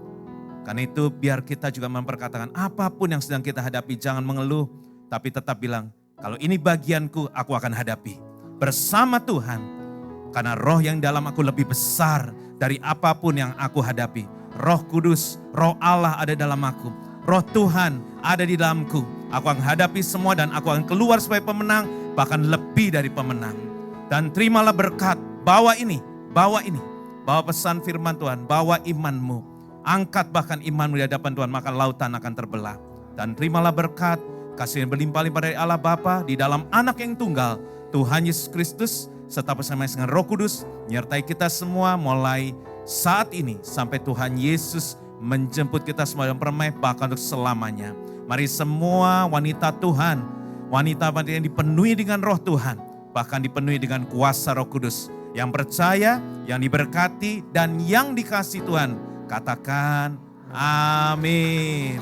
Karena itu biar kita juga memperkatakan apapun yang sedang kita hadapi, jangan mengeluh. Tapi tetap bilang, kalau ini bagianku, aku akan hadapi. Bersama Tuhan, karena roh yang dalam aku lebih besar dari apapun yang aku hadapi. Roh Kudus, Roh Allah ada dalam aku. Roh Tuhan ada di dalamku. Aku akan hadapi semua dan aku akan keluar sebagai pemenang, bahkan lebih dari pemenang. Dan terimalah berkat, bawa pesan firman Tuhan, bawa imanmu. Angkat bahkan imanmu di hadapan Tuhan, maka lautan akan terbelah. Dan terimalah berkat, kasih yang berlimpah-limpah dari Allah Bapa di dalam Anak yang tunggal, Tuhan Yesus Kristus, serta bersama dengan Roh Kudus, menyertai kita semua mulai saat ini sampai Tuhan Yesus menjemput kita semua dalam permai, bahkan untuk selamanya. Mari semua wanita Tuhan, wanita-wanita yang dipenuhi dengan roh Tuhan, bahkan dipenuhi dengan kuasa Roh Kudus, yang percaya, yang diberkati, dan yang dikasihi Tuhan, katakan amin.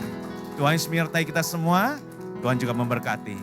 Tuhan Yesus menyertai kita semua, Tuhan juga memberkati.